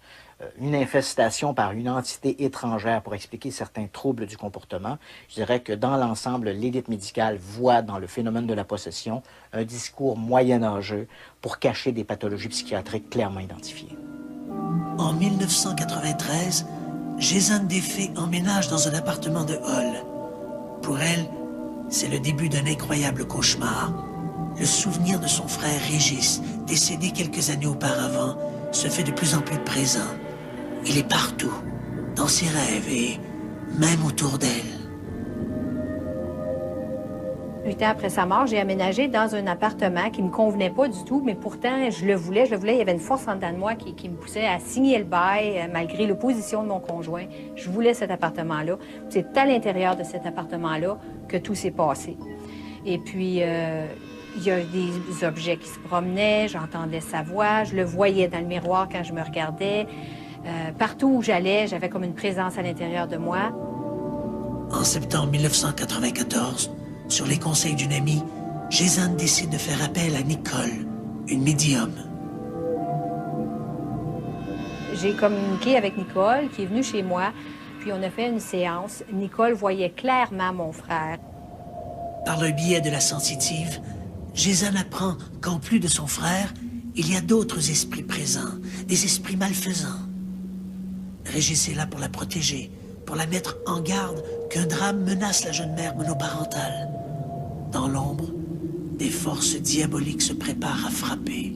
une infestation par une entité étrangère pour expliquer certains troubles du comportement, je dirais que dans l'ensemble, l'élite médicale voit dans le phénomène de la possession un discours moyenâgeux pour cacher des pathologies psychiatriques clairement identifiées. En 1993, Jézanne Desfées emménage dans un appartement de Hall. Pour elle, c'est le début d'un incroyable cauchemar. Le souvenir de son frère Régis, décédé quelques années auparavant, se fait de plus en plus présent. Il est partout, dans ses rêves et même autour d'elle. 8 ans après sa mort, j'ai aménagé dans un appartement qui ne me convenait pas du tout, mais pourtant, je le voulais. Il y avait une force en dedans de moi qui me poussait à signer le bail, malgré l'opposition de mon conjoint. Je voulais cet appartement-là. C'est à l'intérieur de cet appartement-là que tout s'est passé. Et puis, il y a des objets qui se promenaient, j'entendais sa voix, je le voyais dans le miroir quand je me regardais. Partout où j'allais, j'avais comme une présence à l'intérieur de moi. En septembre 1994, sur les conseils d'une amie, Jézanne décide de faire appel à Nicole, une médium. J'ai communiqué avec Nicole, qui est venue chez moi, puis on a fait une séance. Nicole voyait clairement mon frère. Par le biais de la sensitive, Jézanne apprend qu'en plus de son frère, il y a d'autres esprits présents, des esprits malfaisants. Régis est là pour la protéger, pour la mettre en garde qu'un drame menace la jeune mère monoparentale. Dans l'ombre, des forces diaboliques se préparent à frapper.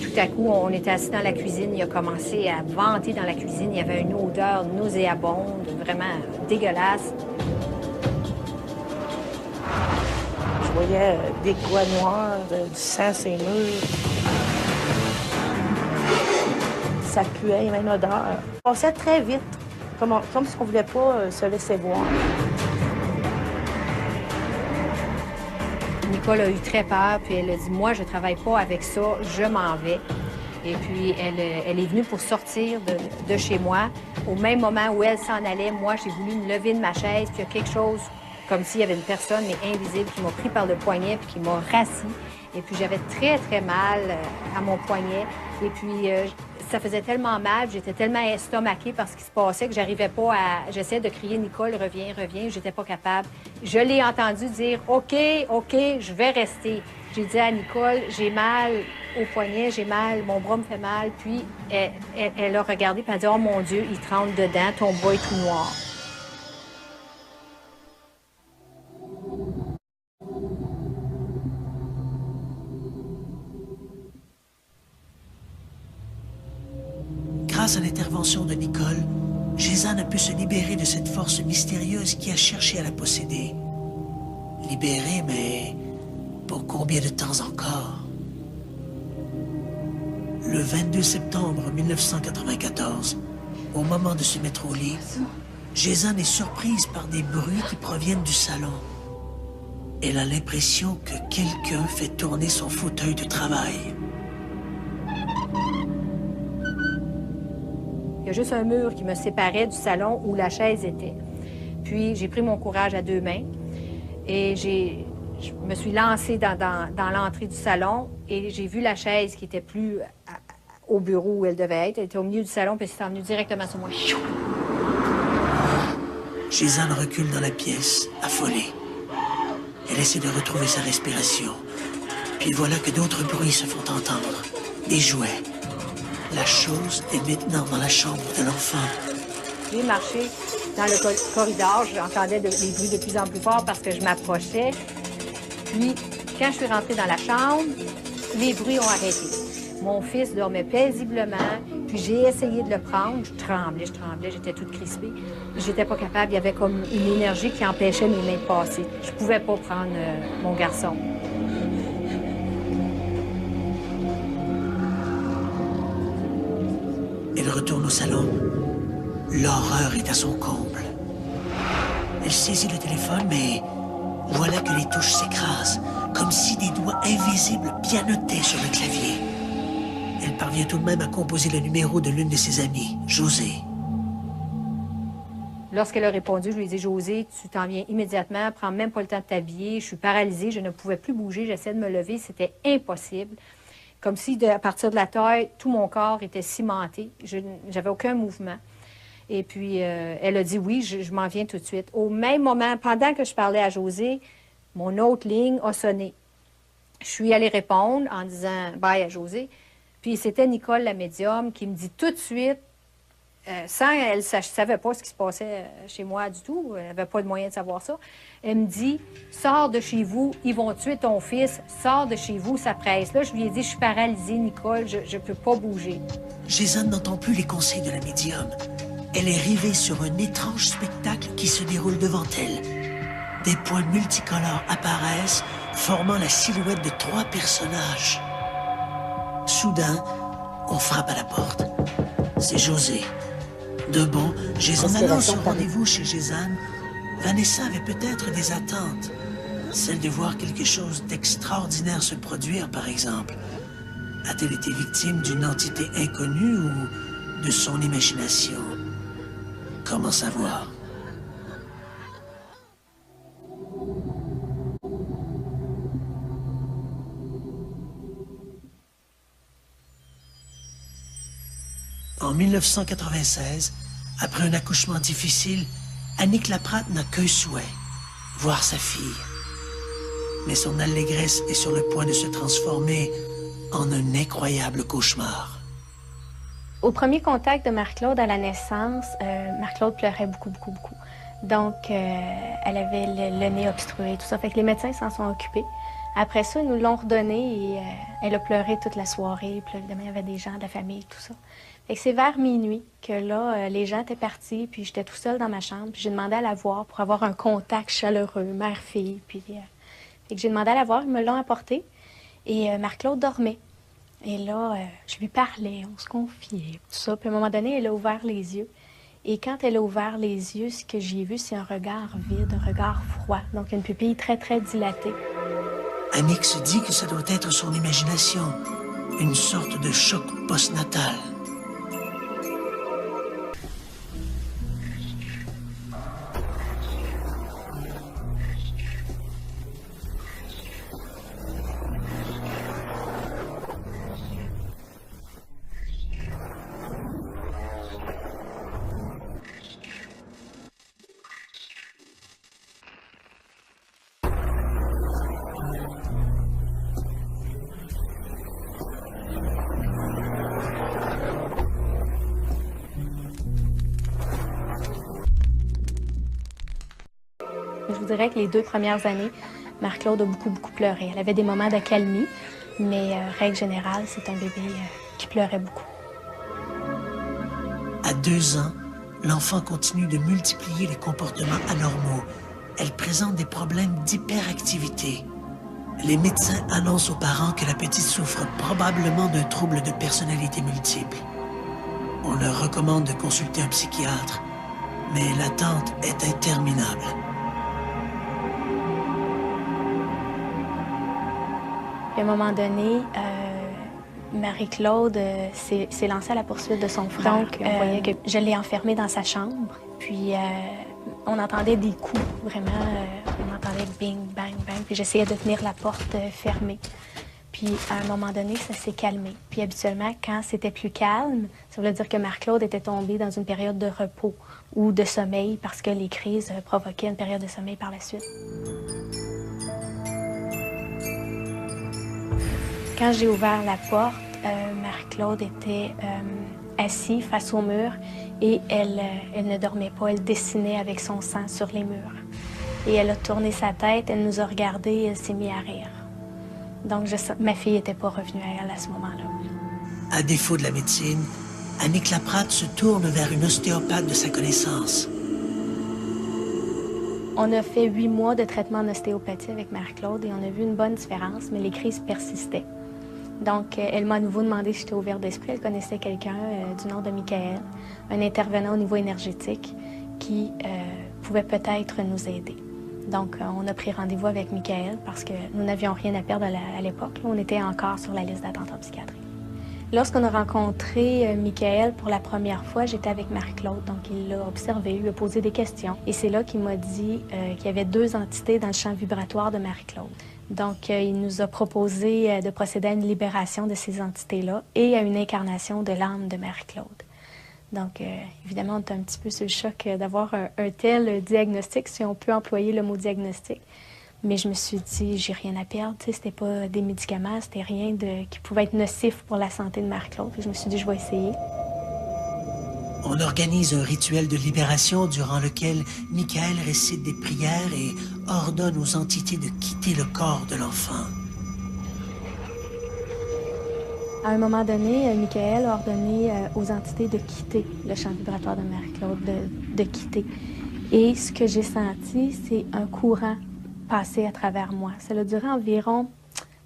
Tout à coup, on était assis dans la cuisine, il a commencé à vanter dans la cuisine, il y avait une odeur nauséabonde, vraiment dégueulasse. Je voyais des doigts noirs, du sang, ses murs. Ça puait, il y avait une odeur. On passait très vite, comme si on ne voulait pas se laisser voir. Nicole a eu très peur, puis elle a dit « Moi, je ne travaille pas avec ça, je m'en vais ». Et puis, elle est venue pour sortir de chez moi. Au même moment où elle s'en allait, moi, j'ai voulu me lever de ma chaise, puis il y a quelque chose, comme s'il y avait une personne, mais invisible, qui m'a pris par le poignet, puis qui m'a rassis. Et puis, j'avais très, très mal à mon poignet. Et puis, ça faisait tellement mal, j'étais tellement estomaquée par ce qui se passait que j'arrivais pas à... J'essayais de crier « Nicole, reviens, reviens », j'étais pas capable. Je l'ai entendu dire « OK, OK, je vais rester ». J'ai dit à Nicole « J'ai mal au poignet, j'ai mal, mon bras me fait mal ». Puis, elle a regardé et elle a dit « Oh mon Dieu, il tremble dedans, ton bras est tout noir ». Grâce à l'intervention de Nicole, Jézanne a pu se libérer de cette force mystérieuse qui a cherché à la posséder. Libérée, mais pour combien de temps encore? Le 22 septembre 1994, au moment de se mettre au lit, Jézanne est surprise par des bruits qui proviennent du salon. Elle a l'impression que quelqu'un fait tourner son fauteuil de travail. avait juste un mur qui me séparait du salon où la chaise était. Puis j'ai pris mon courage à deux mains et je me suis lancée dans l'entrée du salon et j'ai vu la chaise qui était plus au bureau où elle devait être. Elle était au milieu du salon, puis elle s'est envenue directement sur moi. Gézanne recule dans la pièce, affolée. Elle essaie de retrouver sa respiration. Puis voilà que d'autres bruits se font entendre. Des jouets. La chose est maintenant dans la chambre de l'enfant. J'ai marché dans le corridor. J'entendais des bruits de plus en plus forts parce que je m'approchais. Puis, quand je suis rentrée dans la chambre, les bruits ont arrêté. Mon fils dormait paisiblement, puis j'ai essayé de le prendre. Je tremblais, j'étais toute crispée. J'étais pas capable, il y avait comme une énergie qui empêchait mes mains de passer. Je pouvais pas prendre mon garçon. Elle retourne au salon. L'horreur est à son comble. Elle saisit le téléphone, mais voilà que les touches s'écrasent, comme si des doigts invisibles pianotaient sur le clavier. Elle parvient tout de même à composer le numéro de l'une de ses amies, José. Lorsqu'elle a répondu, je lui ai dit « José, tu t'en viens immédiatement, prends même pas le temps de t'habiller. Je suis paralysée, je ne pouvais plus bouger, j'essayais de me lever, c'était impossible. » Comme si, à partir de la taille, tout mon corps était cimenté. J'avais aucun mouvement. Et puis, elle a dit « Oui, je m'en viens tout de suite. » Au même moment, pendant que je parlais à José, mon autre ligne a sonné. Je suis allée répondre en disant « Bye à José ». Puis c'était Nicole, la médium, qui me dit tout de suite, sans elle ne savait pas ce qui se passait chez moi du tout, elle n'avait pas de moyen de savoir ça, elle me dit « Sors de chez vous, ils vont tuer ton fils, sors de chez vous, ça presse. » Là, je lui ai dit « Je suis paralysée, Nicole, je ne peux pas bouger. » Gézanne n'entend plus les conseils de la médium. Elle est rivée sur un étrange spectacle qui se déroule devant elle. Des points multicolores apparaissent, formant la silhouette de 3 personnages. Soudain, on frappe à la porte. C'est José. De bon, en allant son rendez-vous chez Gézanne, Vanessa avait peut-être des attentes. Celle de voir quelque chose d'extraordinaire se produire, par exemple. A-t-elle été victime d'une entité inconnue ou de son imagination? Comment savoir? En 1996, après un accouchement difficile, Annick Laprade n'a qu'un souhait, voir sa fille. Mais son allégresse est sur le point de se transformer en un incroyable cauchemar. Au premier contact de Marc-Claude à la naissance, Marc-Claude pleurait beaucoup. Donc, elle avait le nez obstrué, tout ça. Fait que les médecins s'en sont occupés. Après ça, ils nous l'ont redonné et elle a pleuré toute la soirée. Puis là, évidemment, il y avait des gens de la famille, tout ça. Fait que c'est vers minuit que là, les gens étaient partis, puis j'étais tout seule dans ma chambre. Puis j'ai demandé à la voir pour avoir un contact chaleureux, mère-fille. Puis fait que j'ai demandé à la voir, ils me l'ont apporté. Et Marc-Claude dormait. Et là, je lui parlais, on se confiait, tout ça. Puis à un moment donné, elle a ouvert les yeux. Et quand elle a ouvert les yeux, ce que j'ai vu, c'est un regard vide, un regard froid. Donc une pupille très, très dilatée. Annick se dit que ça doit être son imagination, une sorte de choc postnatal. Je vous dirais que les 2 premières années, Marc-Claude a beaucoup pleuré. Elle avait des moments d'accalmie, mais règle générale, c'est un bébé qui pleurait beaucoup. À 2 ans, l'enfant continue de multiplier les comportements anormaux. Elle présente des problèmes d'hyperactivité. Les médecins annoncent aux parents que la petite souffre probablement d'un trouble de personnalité multiple. On leur recommande de consulter un psychiatre, mais l'attente est interminable. Puis à un moment donné, Marie-Claude s'est lancée à la poursuite de son frère. Donc, on voyait que je l'ai enfermée dans sa chambre. Puis, on entendait des coups, vraiment. On entendait bing, bang, bang. Puis, j'essayais de tenir la porte fermée. Puis, à un moment donné, ça s'est calmé. Puis, habituellement, quand c'était plus calme, ça voulait dire que Marc-Claude était tombé dans une période de repos ou de sommeil parce que les crises provoquaient une période de sommeil par la suite. Quand j'ai ouvert la porte, Marc-Claude était assis face au mur et elle ne dormait pas. Elle dessinait avec son sang sur les murs. Et elle a tourné sa tête, elle nous a regardés et elle s'est mise à rire. Donc, ma fille n'était pas revenue à elle à ce moment-là. À défaut de la médecine, Annick Laprade se tourne vers une ostéopathe de sa connaissance. On a fait 8 mois de traitement en ostéopathie avec Marie-Claude et on a vu une bonne différence, mais les crises persistaient. Donc, elle m'a à nouveau demandé si j'étais ouverte d'esprit. Elle connaissait quelqu'un du nom de Michael, un intervenant au niveau énergétique qui pouvait peut-être nous aider. Donc, on a pris rendez-vous avec Michael parce que nous n'avions rien à perdre à l'époque. On était encore sur la liste d'attente en psychiatrie. Lorsqu'on a rencontré Michael pour la première fois, j'étais avec Marie-Claude. Donc, il l'a observé, il lui a posé des questions. Et c'est là qu'il m'a dit qu'il y avait 2 entités dans le champ vibratoire de Marie-Claude. Donc, il nous a proposé de procéder à une libération de ces entités-là et à une incarnation de l'âme de Marie-Claude. Donc, évidemment, on est un petit peu sur le choc d'avoir un tel diagnostic, si on peut employer le mot diagnostic. Mais je me suis dit, j'ai rien à perdre. C'était pas des médicaments, c'était rien qui pouvait être nocif pour la santé de Marie-Claude. Je me suis dit, je vais essayer. On organise un rituel de libération durant lequel Michael récite des prières et ordonne aux entités de quitter le corps de l'enfant. À un moment donné, Michael a ordonné aux entités de quitter le champ vibratoire de Marie-Claude, de quitter. Et ce que j'ai senti, c'est un courant passer à travers moi. Ça a duré environ,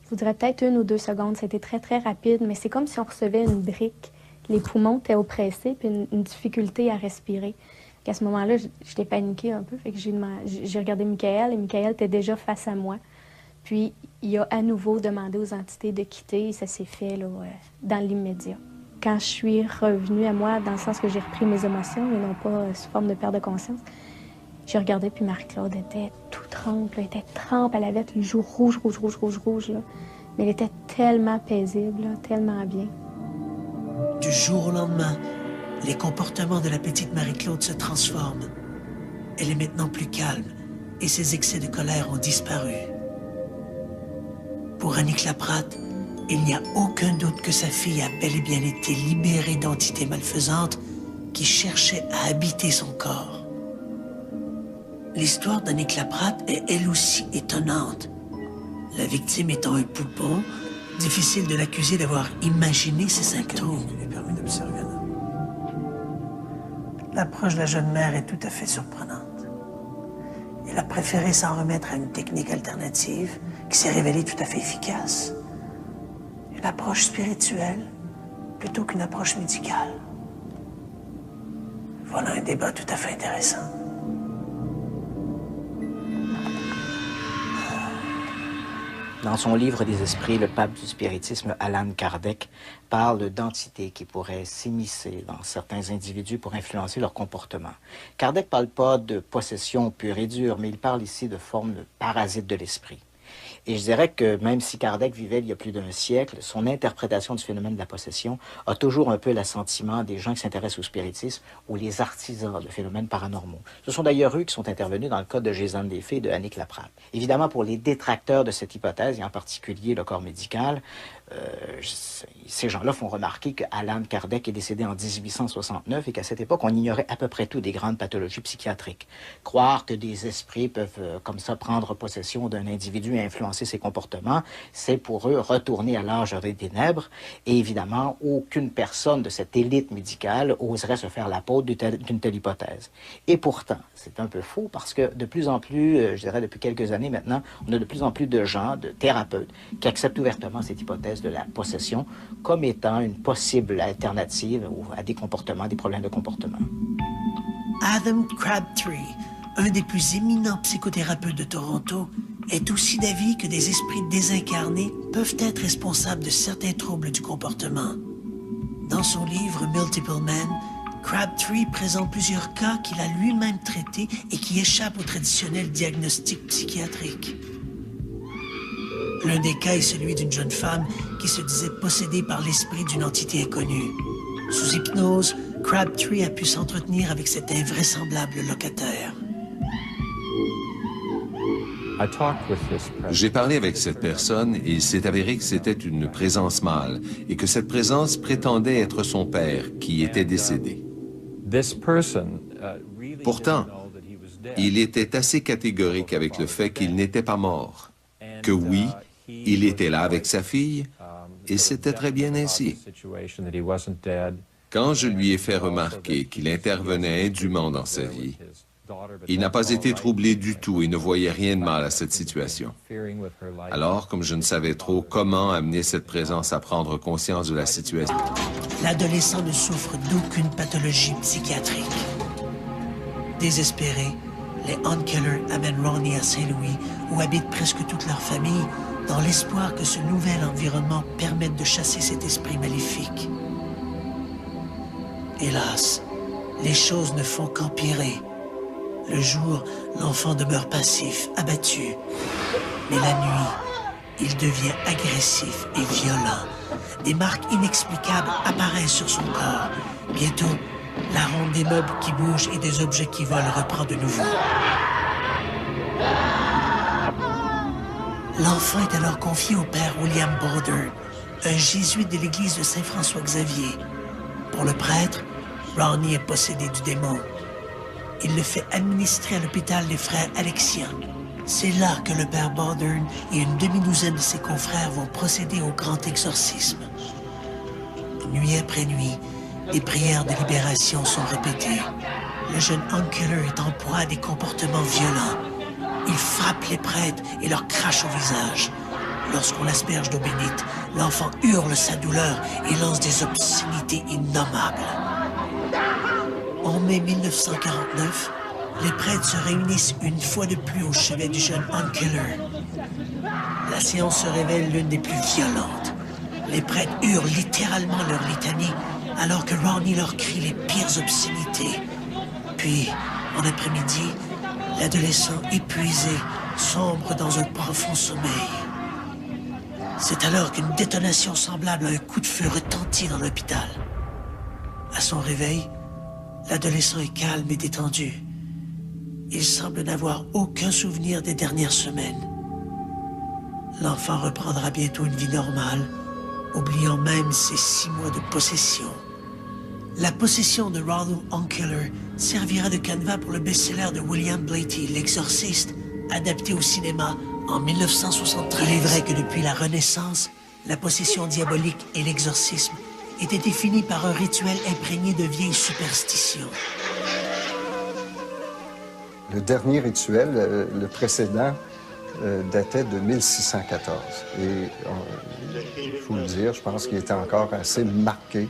je vous dirais peut-être 1 ou 2 secondes. C'était très, très rapide, mais c'est comme si on recevait une brique. Les poumons étaient oppressés, puis une difficulté à respirer. À ce moment-là, j'étais paniquée un peu. Fait que j'ai regardé Michael, et Michael était déjà face à moi. Puis, il a à nouveau demandé aux entités de quitter, et ça s'est fait là, dans l'immédiat. Quand je suis revenue à moi, dans le sens que j'ai repris mes émotions, et non pas sous forme de perte de conscience, j'ai regardé, puis Marie-Claude était tout trempe, elle était trempe, elle avait les joues rouges, là. Mais elle était tellement paisible, là, tellement bien. Du jour au lendemain, les comportements de la petite Marie-Claude se transforment. Elle est maintenant plus calme et ses excès de colère ont disparu. Pour Annick Laprade, il n'y a aucun doute que sa fille a bel et bien été libérée d'entités malfaisantes qui cherchaient à habiter son corps. L'histoire d'Annick Laprade est elle aussi étonnante. La victime étant un poupon, difficile de l'accuser d'avoir imaginé ses symptômes. L'approche de la jeune mère est tout à fait surprenante. Elle a préféré s'en remettre à une technique alternative qui s'est révélée tout à fait efficace. Une approche spirituelle plutôt qu'une approche médicale. Voilà un débat tout à fait intéressant. Dans son livre des esprits, le pape du spiritisme, Allan Kardec, parle d'entités qui pourraient s'immiscer dans certains individus pour influencer leur comportement. Kardec ne parle pas de possession pure et dure, mais il parle ici de formes de parasites de l'esprit. Et je dirais que même si Kardec vivait il y a plus d'1 siècle, son interprétation du phénomène de la possession a toujours un peu l'assentiment des gens qui s'intéressent au spiritisme ou les artisans de phénomènes paranormaux. Ce sont d'ailleurs eux qui sont intervenus dans le cas de Gézanne des Fées et de Annick Laprade. Évidemment, pour les détracteurs de cette hypothèse, et en particulier le corps médical, ces gens-là font remarquer que Allan Kardec est décédé en 1869 et qu'à cette époque, on ignorait à peu près tout des grandes pathologies psychiatriques. Croire que des esprits peuvent comme ça prendre possession d'un individu et influencer ses comportements, c'est pour eux retourner à l'âge des ténèbres. Et évidemment, aucune personne de cette élite médicale oserait se faire l'apôtre d'une telle hypothèse. Et pourtant, c'est un peu faux parce que de plus en plus, je dirais depuis quelques années maintenant, on a de plus en plus de gens, de thérapeutes, qui acceptent ouvertement cette hypothèse de la possession comme étant une possible alternative à des comportements, des problèmes de comportement. Adam Crabtree, un des plus éminents psychothérapeutes de Toronto, est aussi d'avis que des esprits désincarnés peuvent être responsables de certains troubles du comportement. Dans son livre Multiple Men, Crabtree présente plusieurs cas qu'il a lui-même traités et qui échappent au traditionnel diagnostic psychiatrique. L'un des cas est celui d'une jeune femme qui se disait possédée par l'esprit d'une entité inconnue. Sous hypnose, Crabtree a pu s'entretenir avec cet invraisemblable locataire. J'ai parlé avec cette personne et il s'est avéré que c'était une présence mâle et que cette présence prétendait être son père qui était décédé. Pourtant, il était assez catégorique avec le fait qu'il n'était pas mort, que oui, il était là avec sa fille et c'était très bien ainsi. Quand je lui ai fait remarquer qu'il intervenait indûment dans sa vie, il n'a pas été troublé du tout et ne voyait rien de mal à cette situation. Alors, comme je ne savais trop comment amener cette présence à prendre conscience de la situation... L'adolescent ne souffre d'aucune pathologie psychiatrique. Désespérés, les Hunt-Killers amènent Ronnie à Saint-Louis, où habite presque toute leur famille, dans l'espoir que ce nouvel environnement permette de chasser cet esprit maléfique. Hélas, les choses ne font qu'empirer. Le jour, l'enfant demeure passif, abattu. Mais la nuit, il devient agressif et violent. Des marques inexplicables apparaissent sur son corps. Bientôt, la ronde des meubles qui bougent et des objets qui volent reprend de nouveau. L'enfant est alors confié au père William Baldwin, un jésuite de l'église de Saint-François-Xavier. Pour le prêtre, Ronnie est possédé du démon. Il le fait administrer à l'hôpital des frères Alexiens. C'est là que le père Baldwin et une demi-douzaine de ses confrères vont procéder au grand exorcisme. Nuit après nuit, des prières de libération sont répétées. Le jeune Hunt-Killer est en proie à des comportements violents. Il frappe les prêtres et leur crache au visage. Lorsqu'on l'asperge d'eau bénite, l'enfant hurle sa douleur et lance des obscénités innommables. En mai 1949, les prêtres se réunissent une fois de plus au chevet du jeune Hunt-Killer. La séance se révèle l'une des plus violentes. Les prêtres hurlent littéralement leur litanie, alors que Ronnie leur crie les pires obscénités. Puis, en après-midi, l'adolescent épuisé sombre dans un profond sommeil. C'est alors qu'une détonation semblable à un coup de feu retentit dans l'hôpital. À son réveil, l'adolescent est calme et détendu. Il semble n'avoir aucun souvenir des dernières semaines. L'enfant reprendra bientôt une vie normale, oubliant même ses 6 mois de possession. La possession de Ronald Hunt-Killer servira de canevas pour le best-seller de William Blatty, L'Exorciste, adapté au cinéma en 1973. Il est vrai que depuis la Renaissance, la possession diabolique et l'exorcisme étaient définis par un rituel imprégné de vieilles superstitions. Le dernier rituel, le précédent, datait de 1614. Et il faut le dire, je pense qu'il était encore assez marqué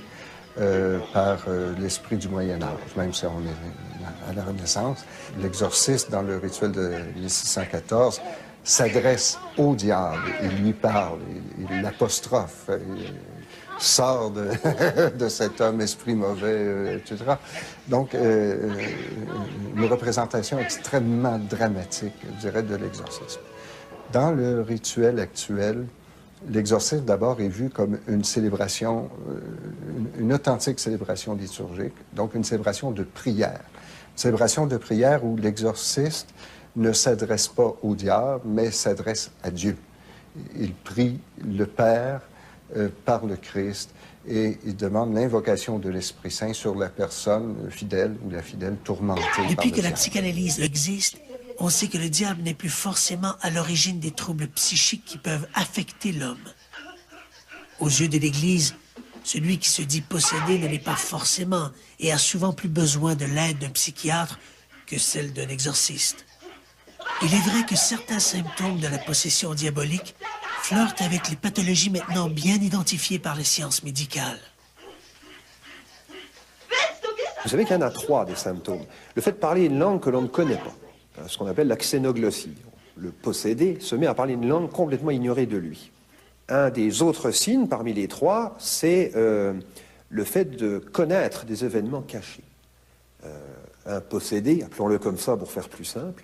par l'esprit du Moyen-Âge, même si on est à la Renaissance. L'exorciste, dans le rituel de 1614, s'adresse au diable, il lui parle, il l'apostrophe, il sort de cet homme esprit mauvais, etc. Donc, une représentation extrêmement dramatique, je dirais, de l'exorcisme. Dans le rituel actuel, l'exorcisme, d'abord, est vu comme une célébration, une authentique célébration liturgique, donc une célébration de prière. Une célébration de prière où l'exorciste ne s'adresse pas au diable, mais s'adresse à Dieu. Il prie le Père par le Christ et il demande l'invocation de l'Esprit Saint sur la personne fidèle ou la fidèle tourmentée. Depuis que la psychanalyse existe, on sait que le diable n'est plus forcément à l'origine des troubles psychiques qui peuvent affecter l'homme. Aux yeux de l'Église, celui qui se dit possédé ne l'est pas forcément et a souvent plus besoin de l'aide d'un psychiatre que celle d'un exorciste. Il est vrai que certains symptômes de la possession diabolique flirtent avec les pathologies maintenant bien identifiées par les sciences médicales. Vous savez qu'il y en a 3 des symptômes. Le fait de parler une langue que l'on ne connaît pas, ce qu'on appelle la xénoglossie. le possédé, se met à parler une langue complètement ignorée de lui. Un des autres signes parmi les trois, c'est le fait de connaître des événements cachés. Un possédé, appelons-le comme ça pour faire plus simple,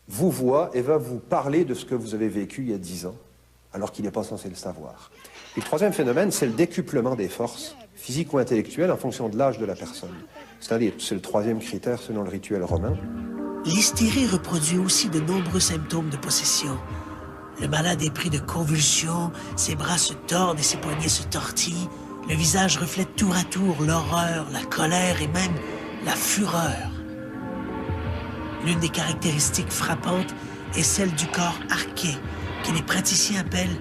vous voit et va vous parler de ce que vous avez vécu il y a 10 ans, alors qu'il n'est pas censé le savoir. Et le troisième phénomène, c'est le décuplement des forces, physiques ou intellectuelles, en fonction de l'âge de la personne. C'est le troisième critère selon le rituel romain. L'hystérie reproduit aussi de nombreux symptômes de possession. Le malade est pris de convulsions, ses bras se tordent et ses poignets se tortillent. Le visage reflète tour à tour l'horreur, la colère et même la fureur. L'une des caractéristiques frappantes est celle du corps arqué, que les praticiens appellent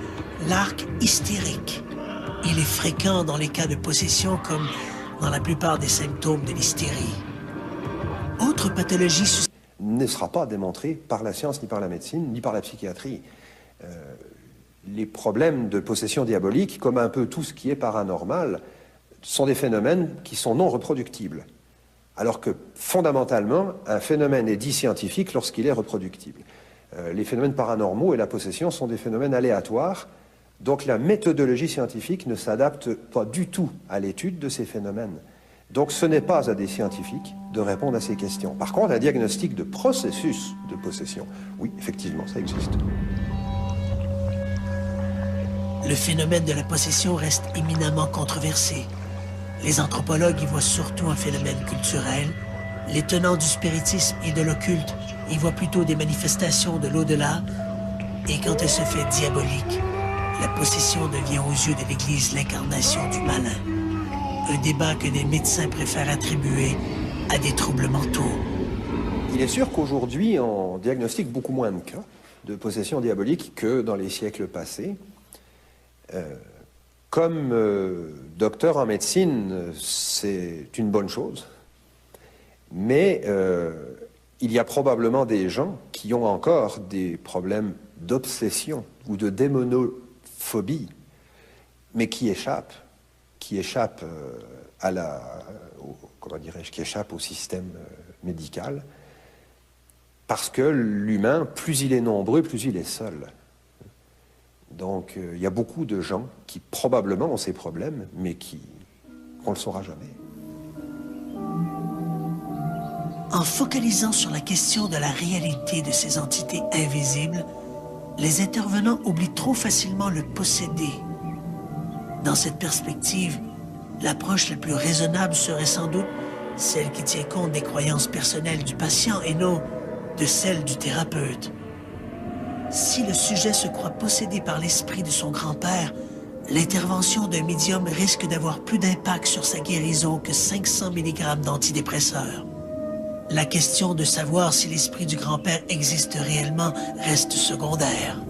l'arc hystérique. Il est fréquent dans les cas de possession comme dans la plupart des symptômes de l'hystérie. Autre pathologie ne sera pas démontrée par la science, ni par la médecine, ni par la psychiatrie. Les problèmes de possession diabolique, comme un peu tout ce qui est paranormal, sont des phénomènes qui sont non reproductibles. Alors que, fondamentalement, un phénomène est dit scientifique lorsqu'il est reproductible. Les phénomènes paranormaux et la possession sont des phénomènes aléatoires, donc la méthodologie scientifique ne s'adapte pas du tout à l'étude de ces phénomènes. Donc ce n'est pas à des scientifiques de répondre à ces questions. Par contre, un diagnostic de processus de possession, oui, effectivement, ça existe. Le phénomène de la possession reste éminemment controversé. Les anthropologues y voient surtout un phénomène culturel. Les tenants du spiritisme et de l'occulte y voient plutôt des manifestations de l'au-delà. Et quand elle se fait diabolique, la possession devient aux yeux de l'Église l'incarnation du malin. Un débat que les médecins préfèrent attribuer à des troubles mentaux. Il est sûr qu'aujourd'hui, on diagnostique beaucoup moins de cas de possession diabolique que dans les siècles passés. Comme docteur en médecine, c'est une bonne chose. Mais il y a probablement des gens qui ont encore des problèmes d'obsession ou de démonophobie, mais qui échappent qui échappent au système médical, parce que l'humain, plus il est nombreux, plus il est seul. Donc, il y a beaucoup de gens qui probablement ont ces problèmes, mais qu'on ne le saura jamais. En focalisant sur la question de la réalité de ces entités invisibles, les intervenants oublient trop facilement le possédé. Dans cette perspective, l'approche la plus raisonnable serait sans doute celle qui tient compte des croyances personnelles du patient et non de celles du thérapeute. Si le sujet se croit possédé par l'esprit de son grand-père, l'intervention d'un médium risque d'avoir plus d'impact sur sa guérison que 500 mg d'antidépresseurs. La question de savoir si l'esprit du grand-père existe réellement reste secondaire.